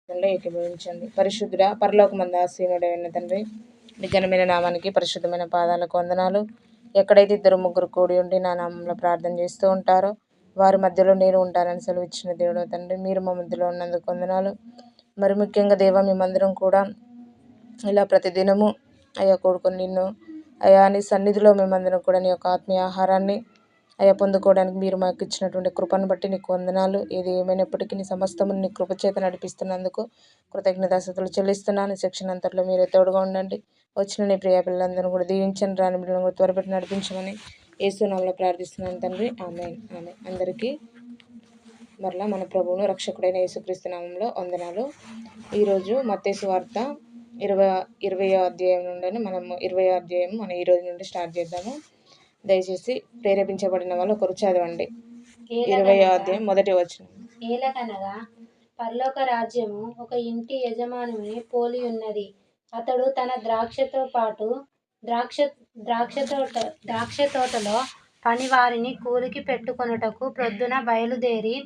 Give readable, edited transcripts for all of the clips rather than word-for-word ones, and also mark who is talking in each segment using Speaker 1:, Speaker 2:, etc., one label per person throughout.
Speaker 1: ఏకీభవించండి. పరిశుద్ధుడ పరలోకమందు ఆసీనుడైన తండ్రి, నీ ఘనమైన నామానికి పరిశుద్ధమైన పాదాలకు వందనాలు. ఎక్కడైతే ఇద్దరు ముగ్గురు కూడి ఉండి నా నామంలో ప్రార్థన చేస్తూ ఉంటారో వారి మధ్యలో నేను ఉంటానని సెలవిచ్చిన దేవుడు తండ్రి, మీరు మా మధ్యలో ఉన్నందుకు వందనాలు. మరి ముఖ్యంగా దేవ, మేమందరం కూడా ఇలా ప్రతిదినము అయ్యా కూడుకొని నిన్ను అయ్యా నీ సన్నిధిలో మేమందరం కూడా నీ యొక్క ఆత్మీయ ఆహారాన్ని అయ్యా పొందుకోవడానికి మీరు మాకు ఇచ్చినటువంటి కృపను బట్టి నీకు వందనాలు. ఏది ఏమైనప్పటికీ నీ సమస్తము నీ కృపచేత నడిపిస్తున్నందుకు కృతజ్ఞతాస్తుతులు చెల్లిస్తున్నాను. సెక్షన్ అంతట్లో మీరే తోడుగా ఉండండి. వచ్చిన నీ ప్రియ పిల్లలందరూ కూడా దీవించండి. రాని బిడ్డలను కూడా త్వరపెట్టి నడిపించమని యేసునామములో ప్రార్థిస్తున్నాను తండ్రి. ఆమేన్. అందరికీ మరలా మన ప్రభువును రక్షకుడైన యేసుక్రీస్తు నామంలో వందనాలు. ఈరోజు మత్తయి సువార్త 20వ అధ్యాయం నుండి మనము 20వ అధ్యాయం మనం ఈరోజు నుండి స్టార్ట్ చేద్దాము. దయచేసి ప్రేరేపించబడిన వాళ్ళు ఒకరు చదవండి. 20వ అధ్యాయం మొదటి వచనం.
Speaker 2: ఏలకనగా పరలోక రాజ్యము ఒక ఇంటి యజమానుని పోలి ఉన్నది. అతడు తన ద్రాక్షతో పాటు ద్రాక్ష తోటలో పనివారిని కూలికి పెట్టుకొనుటకు ప్రొద్దున బయలుదేరి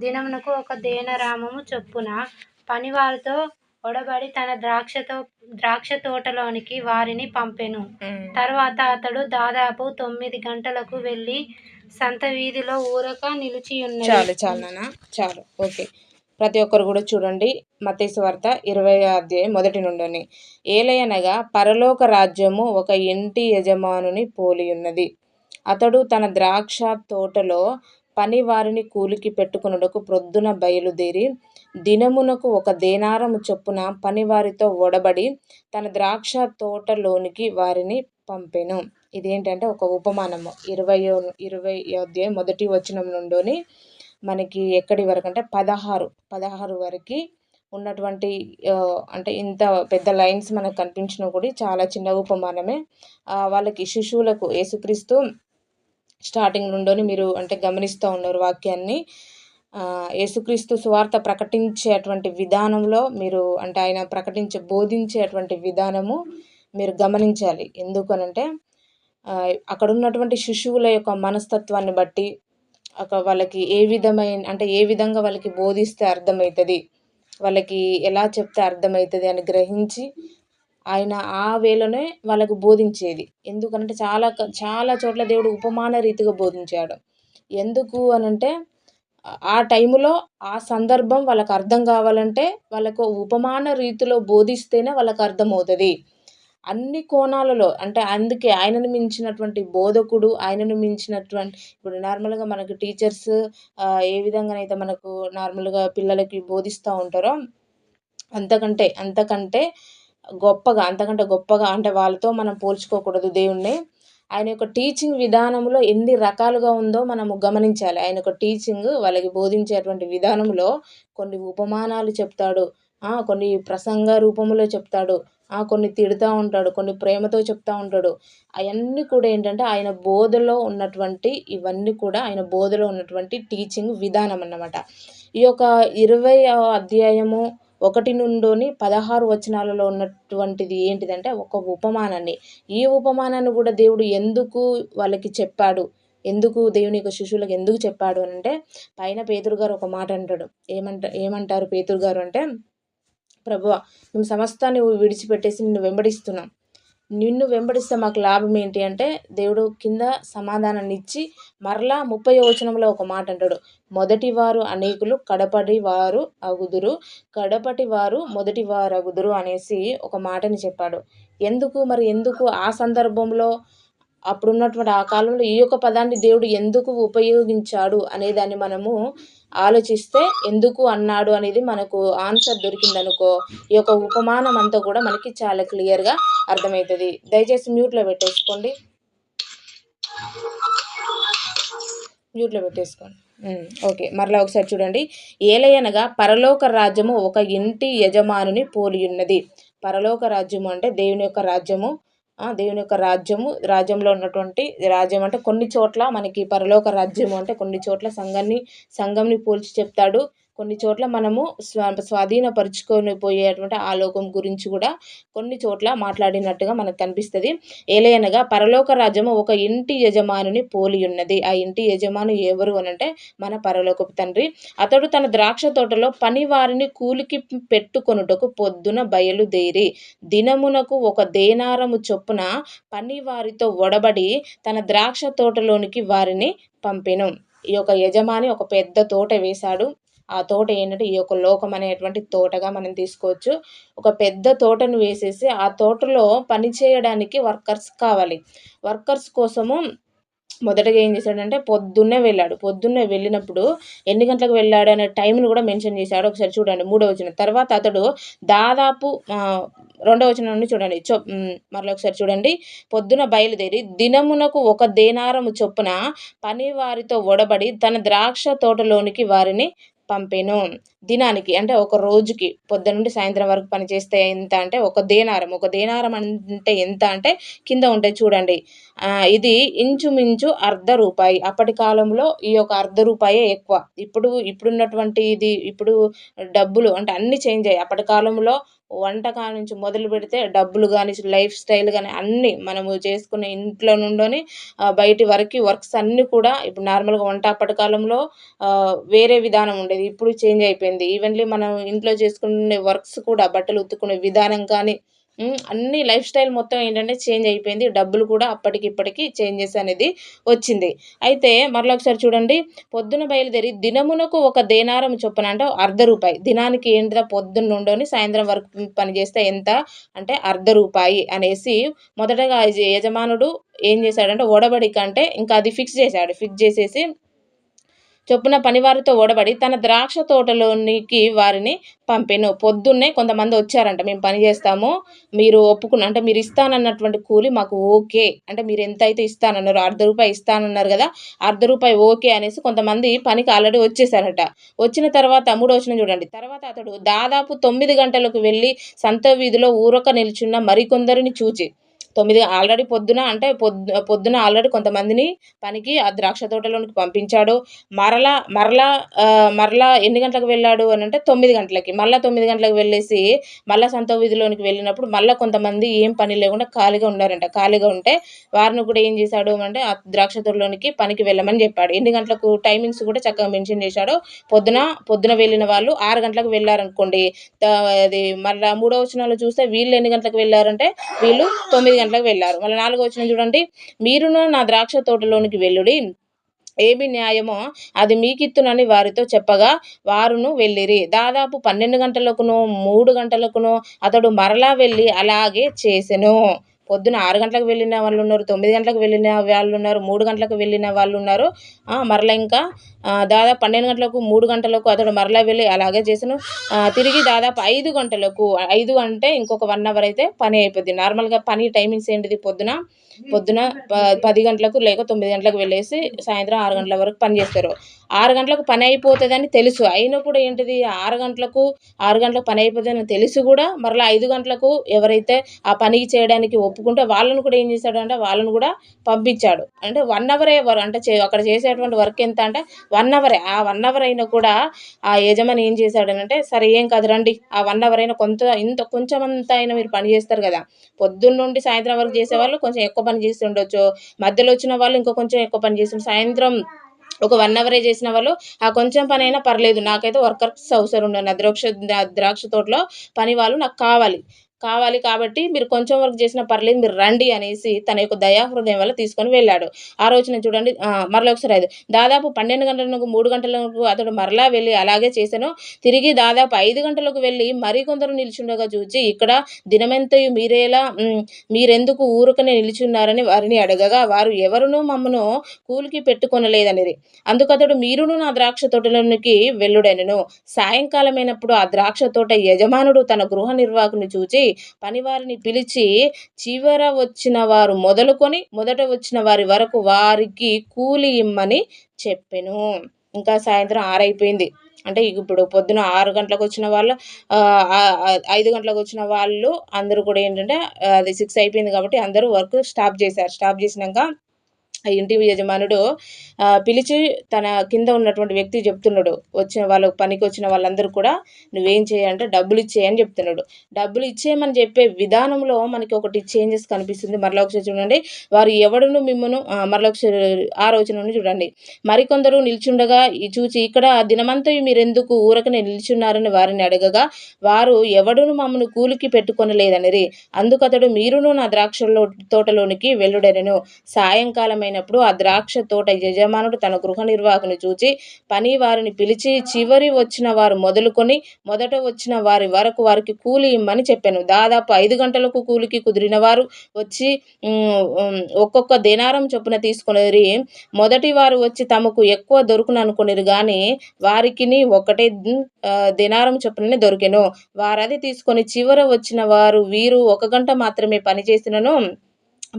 Speaker 2: దినమునకు ఒక దేనారము చొప్పున పనివారితో ఒడబడి తన ద్రాక్ష తోటలోనికి వారిని పంపెను. తర్వాత అతడు దాదాపు 9 గంటలకు వెళ్ళి సంత వీధిలో ఊరక నిలిచి ఉన్నాడు.
Speaker 1: చాలు ఓకే. ప్రతి ఒక్కరు కూడా చూడండి. మత్తయి సువార్త 20వ అధ్యాయం మొదటి నుండి. ఏలయనగా పరలోక రాజ్యము ఒక ఇంటి యజమానుని పోలి ఉన్నది. అతడు తన ద్రాక్ష తోటలో పని వారిని కూలికి పెట్టుకున్నటకు ప్రొద్దున బయలుదేరి దినమునకు ఒక దేనారము చొప్పున పనివారితో ఒడబడి తన ద్రాక్ష తోటలోనికి వారిని పంపెను. ఇదేంటంటే ఒక ఉపమానము. 20వ అధ్యాయం మొదటి వచనం నుండి మనకి ఎక్కడి వరకు అంటే 16 వరకు ఉన్నటువంటి అంటే ఇంత పెద్ద లైన్స్ మనకు కనిపించినా కూడా చాలా చిన్న ఉపమానమే. వాళ్ళకి శిశువులకు యేసుక్రీస్తు స్టార్టింగ్ నుండి మీరు అంటే గమనిస్తూ ఉన్నారు వాక్యాన్ని. యేసుక్రీస్తు సువార్త ప్రకటించేటువంటి విధానంలో మీరు అంటే ఆయన బోధించేటువంటి విధానము మీరు గమనించాలి. ఎందుకనంటే అక్కడ ఉన్నటువంటి శిశువుల యొక్క మనస్తత్వాన్ని బట్టి వాళ్ళకి ఏ విధంగా వాళ్ళకి బోధిస్తే అర్థమవుతుంది, వాళ్ళకి ఎలా చెప్తే అర్థమవుతుంది అని గ్రహించి ఆయన ఆ వేళనే వాళ్ళకు బోధించేది. ఎందుకంటే చాలా చోట్ల దేవుడు ఉపమాన రీతిగా బోధించాడు. ఎందుకు అనంటే ఆ టైంలో ఆ సందర్భం వాళ్ళకు అర్థం కావాలంటే వాళ్ళకు ఉపమాన రీతిలో బోధిస్తేనే వాళ్ళకు అర్థమవుతుంది. అన్ని కోణాలలో అంటే అందుకే ఆయనను మించినటువంటి బోధకుడు, ఆయనను మించినటువంటి ఇప్పుడు నార్మల్గా మనకు టీచర్స్ ఏ విధంగానైతే మనకు నార్మల్గా పిల్లలకి బోధిస్తూ ఉంటారో అంతకంటే గొప్పగా అంటే వాళ్ళతో మనం పోల్చుకోకూడదు దేవుణ్ణి. ఆయన యొక్క టీచింగ్ విధానంలో ఎన్ని రకాలుగా ఉందో మనము గమనించాలి. ఆయన యొక్క టీచింగ్ వాళ్ళకి బోధించేటువంటి విధానంలో కొన్ని ఉపమానాలు చెప్తాడు, కొన్ని ప్రసంగ రూపంలో చెప్తాడు, కొన్ని తిడుతూ ఉంటాడు, కొన్ని ప్రేమతో చెప్తూ ఉంటాడు. అవన్నీ కూడా ఏంటంటే ఇవన్నీ కూడా ఆయన బోధలో ఉన్నటువంటి టీచింగ్ విధానం అన్నమాట. ఈ యొక్క 20వ అధ్యాయము 1 నుండి 16 వచనాలలో ఉన్నటువంటిది ఏంటిదంటే ఒక ఉపమానాన్ని. ఈ ఉపమానాన్ని కూడా దేవుడు ఎందుకు వాళ్ళకి చెప్పాడు, ఎందుకు దేవుని యొక్క శిశువులకు ఎందుకు చెప్పాడు అని అంటే పైన పేతురు గారు ఒక మాట అంటాడు. ఏమంటారు పేతురు గారు అంటే, ప్రభువా, మేము సమస్తాన్ని విడిచిపెట్టేసి నిన్ను వెంబడిస్తే మాకు లాభం ఏంటి అంటే దేవుడు కింద సమాధానాన్ని ఇచ్చి మరలా 30వ వచనంలో ఒక మాట అంటాడు. మొదటి వారు అనేకులు కడపటి వారు మొదటి వారు అగుదురు అనేసి ఒక మాటని చెప్పాడు. ఎందుకు ఆ సందర్భంలో అప్పుడున్నటువంటి ఆ కాలంలో ఈ యొక్క పదాన్ని దేవుడు ఎందుకు ఉపయోగించాడు అనే దాన్ని మనము ఆలోచిస్తే ఎందుకు అన్నాడు అనేది మనకు ఆన్సర్ దొరికిందనుకో ఈ యొక్క ఉపమానం అంతా కూడా మనకి చాలా క్లియర్గా అర్థమవుతుంది. దయచేసి మ్యూట్లో పెట్టేసుకోండి. ఓకే, మరలా ఒకసారి చూడండి. ఏలయనగా పరలోక రాజ్యము ఒక ఇంటి యజమానుని పోలి ఉన్నది. పరలోక రాజ్యము అంటే దేవుని యొక్క రాజ్యము. దేవుని యొక్క రాజ్యంలో ఉన్నటువంటి రాజ్యం అంటే కొన్ని చోట్ల మనకి పరలోక రాజ్యము అంటే కొన్ని చోట్ల సంఘంని పోల్చి చెప్తాడు, కొన్ని చోట్ల మనము స్వాధీనపరుచుకొని పోయేటువంటి ఆ లోకం గురించి కూడా కొన్ని చోట్ల మాట్లాడినట్టుగా మనకు కనిపిస్తది. ఏలయనగా పరలోక రాజ్యము ఒక ఇంటి యజమానుని పోలి ఉన్నది. ఆ ఇంటి యజమాని ఎవరు అనంటే మన పరలోకపు తండ్రి. అతడు తన ద్రాక్ష తోటలో పనివారిని కూలికి పెట్టుకొనుటకు పొద్దున బయలుదేరి దినమునకు ఒక దేనారము చొప్పున పనివారితో ఒడబడి తన ద్రాక్ష తోటలోనికి వారిని పంపెను. ఈ యొక్క యజమాని ఒక పెద్ద తోట వేశాడు. ఆ తోట ఏంటంటే ఈ యొక్క లోకం అనేటువంటి తోటగా మనం తీసుకోవచ్చు. ఒక పెద్ద తోటను వేసేసి ఆ తోటలో పని చేయడానికి వర్కర్స్ కావాలి. వర్కర్స్ కోసము మొదటగా ఏం చేశాడంటే పొద్దున్నే వెళ్ళాడు. పొద్దున్నే వెళ్ళినప్పుడు ఎన్ని గంటలకు వెళ్ళాడు అనే టైంని కూడా మెన్షన్ చేశాడు. ఒకసారి చూడండి 3వ వచనం. తర్వాత అతడు దాదాపు 2వ వచనం నుండి చూడండి. మరలా ఒకసారి చూడండి. పొద్దున బయలుదేరి దినమునకు ఒక దేనారము చొప్పున పనివారితో ఒడబడి తన ద్రాక్ష తోటలోనికి వారిని పంపెను. దినానికి అంటే ఒక రోజుకి పొద్దున నుండి సాయంత్రం వరకు పనిచేస్తే ఎంత అంటే ఒక దేనారం. ఒక దేనారం అంటే ఎంత అంటే కింద ఉంటాయి చూడండి. ఇది ఇంచుమించు రూ. 1/2. అప్పటి కాలంలో ఈ యొక్క రూ. 1/2 ఎక్కువ. ఇప్పుడున్నటువంటి ఇప్పుడు డబ్బులు అంటే అన్నీ చేంజ్ అయ్యాయి. అప్పటి కాలంలో వంటకాల నుంచి మొదలు పెడితే డబ్బులు కానీ, లైఫ్ స్టైల్ కానీ అన్నీ మనము చేసుకునే ఇంట్లో నుండోని బయటి వరకు వర్క్స్ అన్నీ కూడా ఇప్పుడు నార్మల్‌గా వంట అప్పటి కాలంలో వేరే విధానం ఉండేది. ఇప్పుడు చేంజ్ అయిపోయింది. ఈవెన్‌లీ మనం ఇంట్లో చేసుకునే వర్క్స్ కూడా బట్టలు ఉతుక్కునే విధానం కానీ అన్నీ లైఫ్ స్టైల్ మొత్తం ఏంటంటే చేంజ్ అయిపోయింది. డబ్బులు కూడా అప్పటికి ఇప్పటికి చేంజెస్ అనేది వచ్చింది. అయితే మరలా ఒకసారి చూడండి. పొద్దున బయలుదేరి దినమునకు ఒక దేనారం చొప్పున అంటే రూ. 1/2. దినానికి ఏంటిదా పొద్దున్న నుండోని సాయంత్రం వరకు పని చేస్తే ఎంత అంటే రూ. 1/2 అనేసి మొదటగా యజమానుడు ఏం చేశాడంటే ఒడబడిక అంటే ఇంకా అది ఫిక్స్ చేశాడు. ఫిక్స్ చేసేసి చొప్పున పనివారితో ఒడబడి తన ద్రాక్ష తోటలోనికి వారిని పంపెను. పొద్దున్నే కొంతమంది వచ్చారంట. మేము పని చేస్తాము. మీరు అంటే మీరు ఇస్తానన్నటువంటి కూలి మాకు ఓకే. అంటే మీరు ఎంతైతే ఇస్తానన్నారో రూ. 1/2 ఇస్తానన్నారు కదా! రూ. 1/2 ఓకే అనేసి కొంతమంది పనికి ఆల్రెడీ వచ్చేసారట. వచ్చిన తర్వాత 3వ వచనం చూడండి. తర్వాత అతడు దాదాపు 9 గంటలకు వెళ్లి సంత వీధిలో ఊరక నిల్చున్న మరికొందరిని చూచి ఆల్రెడీ పొద్దున ఆల్రెడీ కొంతమందిని పనికి ఆ ద్రాక్ష తోటలోనికి పంపించాడు. మరలా ఎన్ని గంటలకు వెళ్ళాడు అనంటే 9 గంటలకి. మళ్ళా 9 గంటలకు వెళ్ళేసి మళ్ళా సంత వీధిలోనికి వెళ్ళినప్పుడు మళ్ళా కొంతమంది ఏం పని లేకుండా ఖాళీగా ఉన్నారంట. ఖాళీగా ఉంటే వారిని కూడా ఏం చేశాడు అంటే ఆ ద్రాక్ష తోటలోనికి పనికి వెళ్ళమని చెప్పాడు. ఎన్ని గంటలకు టైమింగ్స్ కూడా చక్కగా మెన్షన్ చేశాడు. పొద్దున వెళ్ళిన వాళ్ళు 6 గంటలకు వెళ్ళారనుకోండి. అది మళ్ళా 3వ వచనంలో చూస్తే వీళ్ళు ఎన్ని గంటలకు వెళ్ళారంటే వీళ్ళు 9 గంటలకు వెళ్ళారు. మళ్ళీ 4వ వచనం చూడండి. మీరును నా ద్రాక్ష తోటలోనికి వెళ్ళుడి. ఏమి న్యాయమో అది మీకిత్తునని వారితో చెప్పగా వారును వెళ్ళిరి. దాదాపు 12 గంటలకునో 3 గంటలకునో అతడు మరలా వెళ్ళి అలాగే చేసెను. పొద్దున 6 గంటలకు వెళ్ళిన వాళ్ళున్నారు. 9 గంటలకు వెళ్ళిన వాళ్ళున్నారు. 3 గంటలకు వెళ్ళిన వాళ్ళున్నారు. మరలా ఇంకా దాదాపు 12 గంటలకు 3 గంటలకు అతడు మరలా వెళ్ళి అలాగే చేసెను. తిరిగి దాదాపు 5 గంటలకు 5 అంటే ఇంకొక 1 అవర్ అయితే పని అయిపోద్ది. నార్మల్‌గా పని టైమింగ్స్ ఏంటిది పొద్దున 10 గంటలకు లేక 9 గంటలకు వెళ్ళేసి సాయంత్రం 6 గంటల వరకు పని చేస్తారు. 6 గంటలకు పని అయిపోతదని తెలుసు. అయినా కూడా ఏంటిది 6 గంటలకు పని అయిపోతదని తెలిసి కూడా మరలా 5 గంటలకు ఎవరైతే ఆ పనికి చేయడానికి ఒప్పుకుంటే వాళ్ళను కూడా ఏం చేశాడంటే వాళ్ళను కూడా పంపించాడు. అంటే 1 అవరే అంటే అక్కడ చేసేటువంటి వర్క్ ఎంత అంటే 1 అవరే. ఆ 1 అవర్ అయినా కూడా ఆ యజమాని ఏం చేశాడనంటే సరే ఏం కాదు రండి. ఆ 1 అవర్ అయినా కొంచెమంతా అయినా మీరు పని చేస్తారు కదా! పొద్దున్న నుండి సాయంత్రం వరకు చేసేవాళ్ళు కొంచెం ఎక్కువ పని చేసి ఉండొచ్చు. మధ్యలో వచ్చిన వాళ్ళు ఇంకో కొంచెం ఎక్కువ పని చేసి సాయంత్రం ఒక 1 అవరే చేసిన వాళ్ళు ఆ కొంచెం పనైనా పర్లేదు. నాకైతే వర్కర్స్ అవసరం ఉండదు. నా ద్రాక్ష తోటలో పని వాళ్ళు నాకు కావాలి కాబట్టి మీరు కొంచెం వర్క్ చేసినా పర్లేదు మీరు రండి అనేసి తన యొక్క దయాహృదయం వల్ల తీసుకొని వెళ్ళాడు. ఆ రోజున చూడండి మరలా ఒకసారి దాదాపు 12 గంటల నుండి 3 గంటలకు అతడు మరలా వెళ్ళి అలాగే చేసెను. తిరిగి దాదాపు 5 గంటలకు వెళ్ళి మరికొందరు నిల్చుండగా చూచి ఇక్కడ దినమెంతయు మీరెందుకు ఊరకనే నిలిచున్నారని వారిని అడగగా వారు ఎవరునూ మమ్మను కూలికి పెట్టుకొనలేదనిరి. అందుకతడు మీరును నా ద్రాక్ష తోటలోనికి వెళ్ళుడనెను. సాయంకాలమైనప్పుడు ఆ ద్రాక్ష తోట యజమానుడు తన గృహ నిర్వాహకుని చూచి పనివారిని పిలిచి చివర వచ్చిన వారు మొదలుకొని మొదట వచ్చిన వారి వరకు వారికి కూలి ఇమ్మని చెప్పెను. ఇంకా సాయంత్రం 6 అయిపోయింది. అంటే ఇప్పుడు పొద్దున 6 గంటలకు వచ్చిన వాళ్ళు 5 గంటలకు వచ్చిన వాళ్ళు అందరూ కూడా ఏంటంటే అది 6 అయిపోయింది కాబట్టి అందరూ వర్క్ స్టాప్ చేశారు. స్టాప్ చేసినాక ఆ ఇంటి యజమానుడు పిలిచి తన కింద ఉన్నటువంటి వ్యక్తికి చెప్తున్నాడు. వచ్చిన వాళ్ళు పనికొచ్చిన వాళ్ళందరూ కూడా నువ్వేం చేయంటే డబ్బులిచ్చేయి అని చెప్తున్నాడు. డబ్బులు ఇచ్చేయమని చెప్పే విధానంలో మనకి ఒకటి చేంజెస్ కనిపిస్తుంది. మరలా ఒకసారి చూడండి. వారు ఎవడును మిమ్మును మరలా ఒకసారి 6వ వచనం నుండి చూడండి. మరికొందరు నిల్చుండగా చూచి ఇక్కడ దినమంతయు మీరెందుకు ఊరకనే నిల్చున్నారని వారిని అడగగా వారు ఎవడును మమ్మను కూలికి పెట్టుకొనలేదనిరి. అందుకతడు మీరును నా ద్రాక్షలో తోటలోనికి వెళ్ళుడనెను. సాయంకాలమైనప్పుడు ఆ ద్రాక్ష తోట యజమానుడు తన గృహ నిర్వాహకుని చూచి పని వారిని పిలిచి చివరి వచ్చిన వారు మొదలుకొని మొదట వచ్చిన వారి వరకు వారికి కూలి ఇమ్మని చెప్పాను. దాదాపు 5 గంటలకు కూలికి కుదిరిన వారు వచ్చి ఒక్కొక్క దేనారం చొప్పున తీసుకొనిరి. మొదటి వారు వచ్చి తమకు ఎక్కువ దొరుకుననుకొనిరు గాని వారికిని ఒకటే దేనారం చొప్పుననే దొరికెను. వారది తీసుకొని చివర వచ్చిన వారు వీరు 1 గంట మాత్రమే పని చేసినను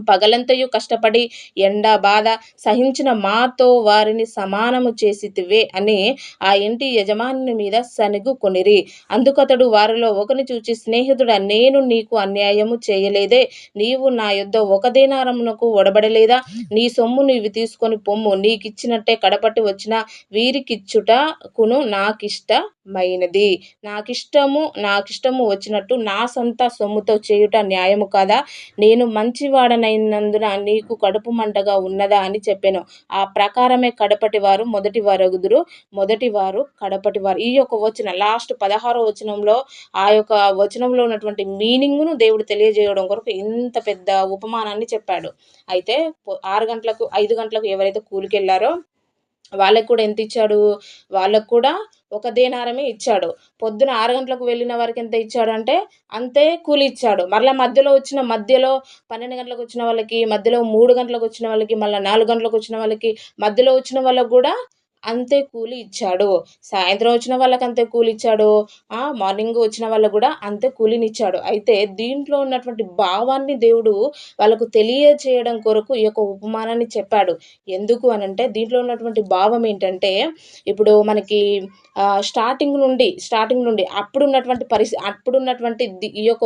Speaker 1: పగలంతయు కష్టపడి ఎండ బాధ సహించిన మాతో వారిని సమానము చేసితివే అని ఆ ఇంటి యజమాని మీద సణుగుకొనిరి. అందుకతడు వారిలో ఒకని చూచి స్నేహితుడా, నేను నీకు అన్యాయము చేయలేదే. నీవు నా యొద్ద 1 దేనారమునకు ఒడబడలేదా? నీ సొమ్ము నీవు తీసుకొని పొమ్ము. నీకిచ్చినట్టే కడపటి వచ్చిన వీరికిచ్చుటకును నాకిష్టమైనది. నాకిష్టము వచ్చినట్టు నా సొంత సొమ్ముతో చేయుట న్యాయము కాదా? నేను మంచివాడనైనందున నీకు కడుపు మంటగా ఉన్నదా అని చెప్పెను. ఆ ప్రకారమే కడపటి వారు మొదటి వారగుదురు, మొదటి వారు కడపటి వారు. ఈ యొక్క వచనం లాస్ట్ 16వ వచనంలో ఆ యొక్క వచనంలో ఉన్నటువంటి మీనింగ్ను దేవుడు తెలియజేయడం కొరకు ఇంత పెద్ద ఉపమానాన్ని చెప్పాడు. అయితే 6 గంటలకు 5 గంటలకు ఎవరైతే కూలికెళ్లారో వాళ్ళకి కూడా ఎంత ఇచ్చాడు? వాళ్ళకు కూడా 1 దేనారమే ఇచ్చాడు. పొద్దున 6 గంటలకు వెళ్ళిన వారికి ఎంత ఇచ్చాడంటే అంతే కూలి ఇచ్చాడు. మధ్యలో 12 గంటలకు వచ్చిన వాళ్ళకి, మధ్యలో 3 గంటలకు వచ్చిన వాళ్ళకి, మళ్ళా 4 గంటలకు వచ్చిన వాళ్ళకి, మధ్యలో వచ్చిన వాళ్ళకి కూడా అంతే కూలి ఇచ్చాడు. సాయంత్రం వచ్చిన వాళ్ళకి అంతే కూలి ఇచ్చాడు. మార్నింగ్ వచ్చిన వాళ్ళకు కూడా అంతే కూలినిచ్చాడు. అయితే దీంట్లో ఉన్నటువంటి భావాన్ని దేవుడు వాళ్ళకు తెలియచేయడం కొరకు ఈ యొక్క ఉపమానాన్ని చెప్పాడు. ఎందుకు అనంటే దీంట్లో ఉన్నటువంటి భావం ఏంటంటే ఇప్పుడు మనకి స్టార్టింగ్ నుండి అప్పుడున్నటువంటి ఈ యొక్క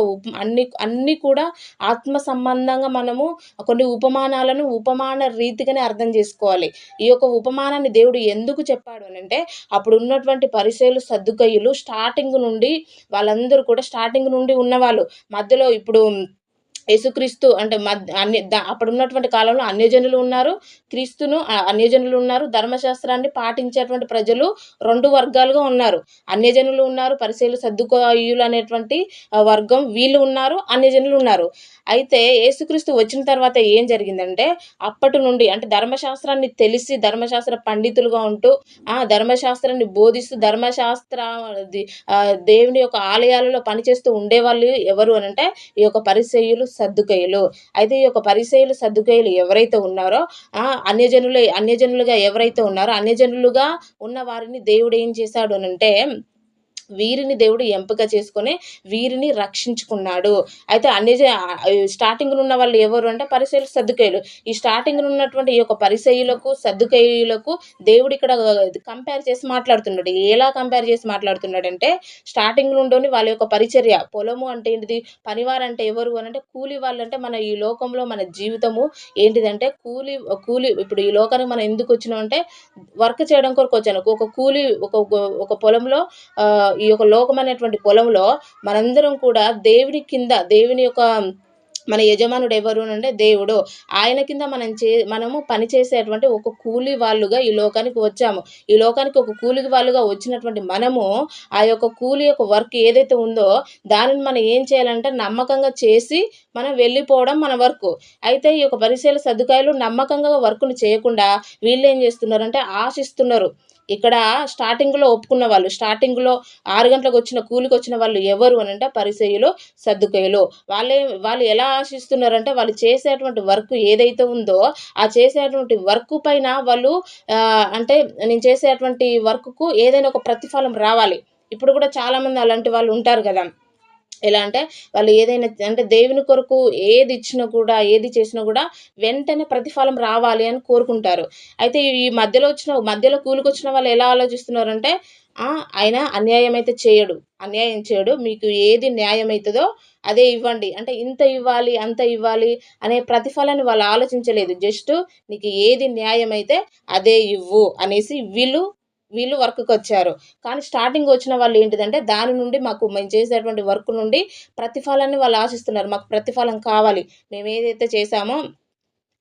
Speaker 1: అన్నీ కూడా ఆత్మ సంబంధంగా మనము కొన్ని ఉపమానాలను ఉపమాన రీతిగానే అర్థం చేసుకోవాలి. ఈ యొక్క ఉపమానాన్ని దేవుడు ఎందుకు చెప్పాడు అనంటే అప్పుడు ఉన్నటువంటి పరిసయ్యులు సద్దుకయ్యులు వాళ్ళందరూ కూడా స్టార్టింగ్ నుండి ఉన్నవాళ్ళు. మధ్యలో ఇప్పుడు యేసుక్రీస్తు అంటే అప్పుడున్నటువంటి కాలంలో అన్యజనులు ఉన్నారు, అన్యజనులు ఉన్నారు. ధర్మశాస్త్రాన్ని పాటించేటువంటి ప్రజలు 2 వర్గాలుగా ఉన్నారు. అన్యజనులు ఉన్నారు, పరిసయ్యులు సద్దుకాయులు అనేటువంటి వర్గం వీళ్ళు ఉన్నారు, అన్యజనులు ఉన్నారు. అయితే యేసుక్రీస్తు వచ్చిన తర్వాత ఏం జరిగిందంటే అప్పటి నుండి అంటే ధర్మశాస్త్రాన్ని తెలిసి ధర్మశాస్త్ర పండితులుగా ఉంటూ ధర్మశాస్త్రాన్ని బోధిస్తూ దేవుని యొక్క ఆలయాలలో పనిచేస్తూ ఉండేవాళ్ళు ఎవరు అనంటే ఈ యొక్క పరిసయ్యులు సద్దుకయ్యులు. అయితే ఈ యొక్క పరిసయ్యులు సద్దుకయ్యులు ఎవరైతే ఉన్నారో అన్యజనులుగా ఎవరైతే ఉన్నారో అన్యజనులుగా ఉన్న వారిని దేవుడు ఏం చేశాడు అనంటే వీరిని దేవుడు ఎంపిక చేసుకొని వీరిని రక్షించుకున్నాడు. అయితే స్టార్టింగ్‌లో ఉన్న వాళ్ళు ఎవరు అంటే పరిసయ్యులు సద్దుకయ్యులు. ఈ స్టార్టింగ్‌లో ఉన్నటువంటి ఈ యొక్క పరిసయ్యులకు సద్దుకయ్యులకు దేవుడు ఇక్కడ కంపేర్ చేసి మాట్లాడుతున్నాడు. ఎలా కంపేర్ చేసి మాట్లాడుతున్నాడంటే స్టార్టింగ్‌లో ఉండోని వాళ్ళ యొక్క పరిచర్య. పొలము అంటే ఏంటిది? పనివారంటే ఎవరు అనంటే కూలి వాళ్ళంటే మన ఈ లోకంలో మన జీవితము ఏంటిదంటే కూలి ఇప్పుడు ఈ లోకానికి మనం ఎందుకు వచ్చినామంటే వర్క్ చేయడం కొరకు వచ్చాను. ఒక పొలంలో ఈ యొక్క లోకం అనేటువంటి పొలంలో మనందరం కూడా దేవుని యొక్క మన యజమానుడు ఎవరు అంటే దేవుడు. ఆయన కింద మనము పని చేసేటువంటి ఒక కూలి వాళ్ళుగా ఈ లోకానికి వచ్చాము. ఈ లోకానికి ఒక కూలి వాళ్ళుగా వచ్చినటువంటి మనము ఆ యొక్క కూలి యొక్క వర్క్ ఏదైతే ఉందో దానిని మనం ఏం చేయాలంటే నమ్మకంగా చేసి మనం వెళ్ళిపోవడం మన వర్క్. అయితే ఈ యొక్క పరిసయ్యులు సద్దుకాయులు నమ్మకంగా వర్క్‌ని చేయకుండా వీళ్ళు ఏం చేస్తున్నారంటే ఆశిస్తున్నారు. ఇక్కడ స్టార్టింగ్‌లో ఒప్పుకున్న వాళ్ళు, స్టార్టింగ్‌లో 6 గంటలకు వచ్చిన కూలికొచ్చిన వాళ్ళు ఎవరు అనంటే పరిసయ్యులు సద్దుకయ్యులు. వాళ్ళు ఎలా ఆశిస్తున్నారంటే వాళ్ళు చేసేటువంటి వర్క్ ఏదైతే ఉందో ఆ చేసేటువంటి వర్క్ పైన వాళ్ళు అంటే నేను చేసేటువంటి వర్క్‌కు ఏదైనా ఒక ప్రతిఫలం రావాలి. ఇప్పుడు కూడా చాలామంది అలాంటి వాళ్ళు ఉంటారు కదా! ఎలా అంటే వాళ్ళు ఏదైనా అంటే దేవుని కొరకు ఏది చేసినా కూడా వెంటనే ప్రతిఫలం రావాలి అని కోరుకుంటారు. అయితే ఈ మధ్యలో కూలికొచ్చిన వాళ్ళు ఎలా ఆలోచిస్తున్నారంటే ఆయన అన్యాయం అయితే చేయడు. అన్యాయం చేయడు. మీకు ఏది న్యాయమైతదో అదే ఇవ్వండి. అంటే ఇంత ఇవ్వాలి, అంత ఇవ్వాలి అనే ప్రతిఫలాన్ని వాళ్ళు ఆలోచించలేదు. జస్ట్ నీకు ఏది న్యాయమైతే అదే ఇవ్వు అనేసి వీళ్ళు వర్క్‌కొచ్చారు. కానీ స్టార్టింగ్ వచ్చిన వాళ్ళు ఏంటిదంటే దాని నుండి మేము చేసేటువంటి వర్క్ నుండి ప్రతిఫలాన్ని వాళ్ళు ఆశిస్తున్నారు. మాకు ప్రతిఫలం కావాలి. మేమేదైతే చేశామో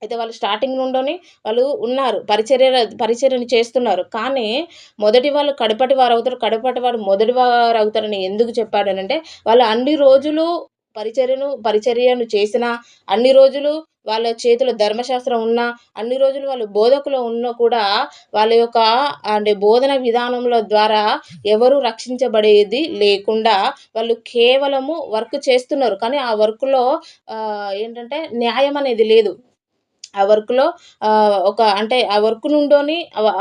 Speaker 1: అయితే వాళ్ళు స్టార్టింగ్ నుండోని వాళ్ళు ఉన్నారు. పరిచర్యను చేస్తున్నారు. కానీ మొదటి వాళ్ళు కడపటి వారవుతారు. కడపటి వాడు మొదటి వారవుతారని ఎందుకు చెప్పాడనంటే, వాళ్ళు అన్ని రోజులు పరిచర్యను చేసినా, అన్ని రోజులు వాళ్ళ చేతిలో ధర్మశాస్త్రం ఉన్నా, అన్ని రోజులు వాళ్ళు బోధకులు ఉన్నా కూడా వాళ్ళ యొక్క అంటే బోధన విధానంలో ద్వారా ఎవరు రక్షించబడేది లేకుండా వాళ్ళు కేవలము వర్క్ చేస్తున్నారు. కానీ ఆ వర్క్‌లో ఏంటంటే న్యాయం అనేది లేదు. ఆ వర్క్‌లో అంటే ఆ వర్క్ నుండోని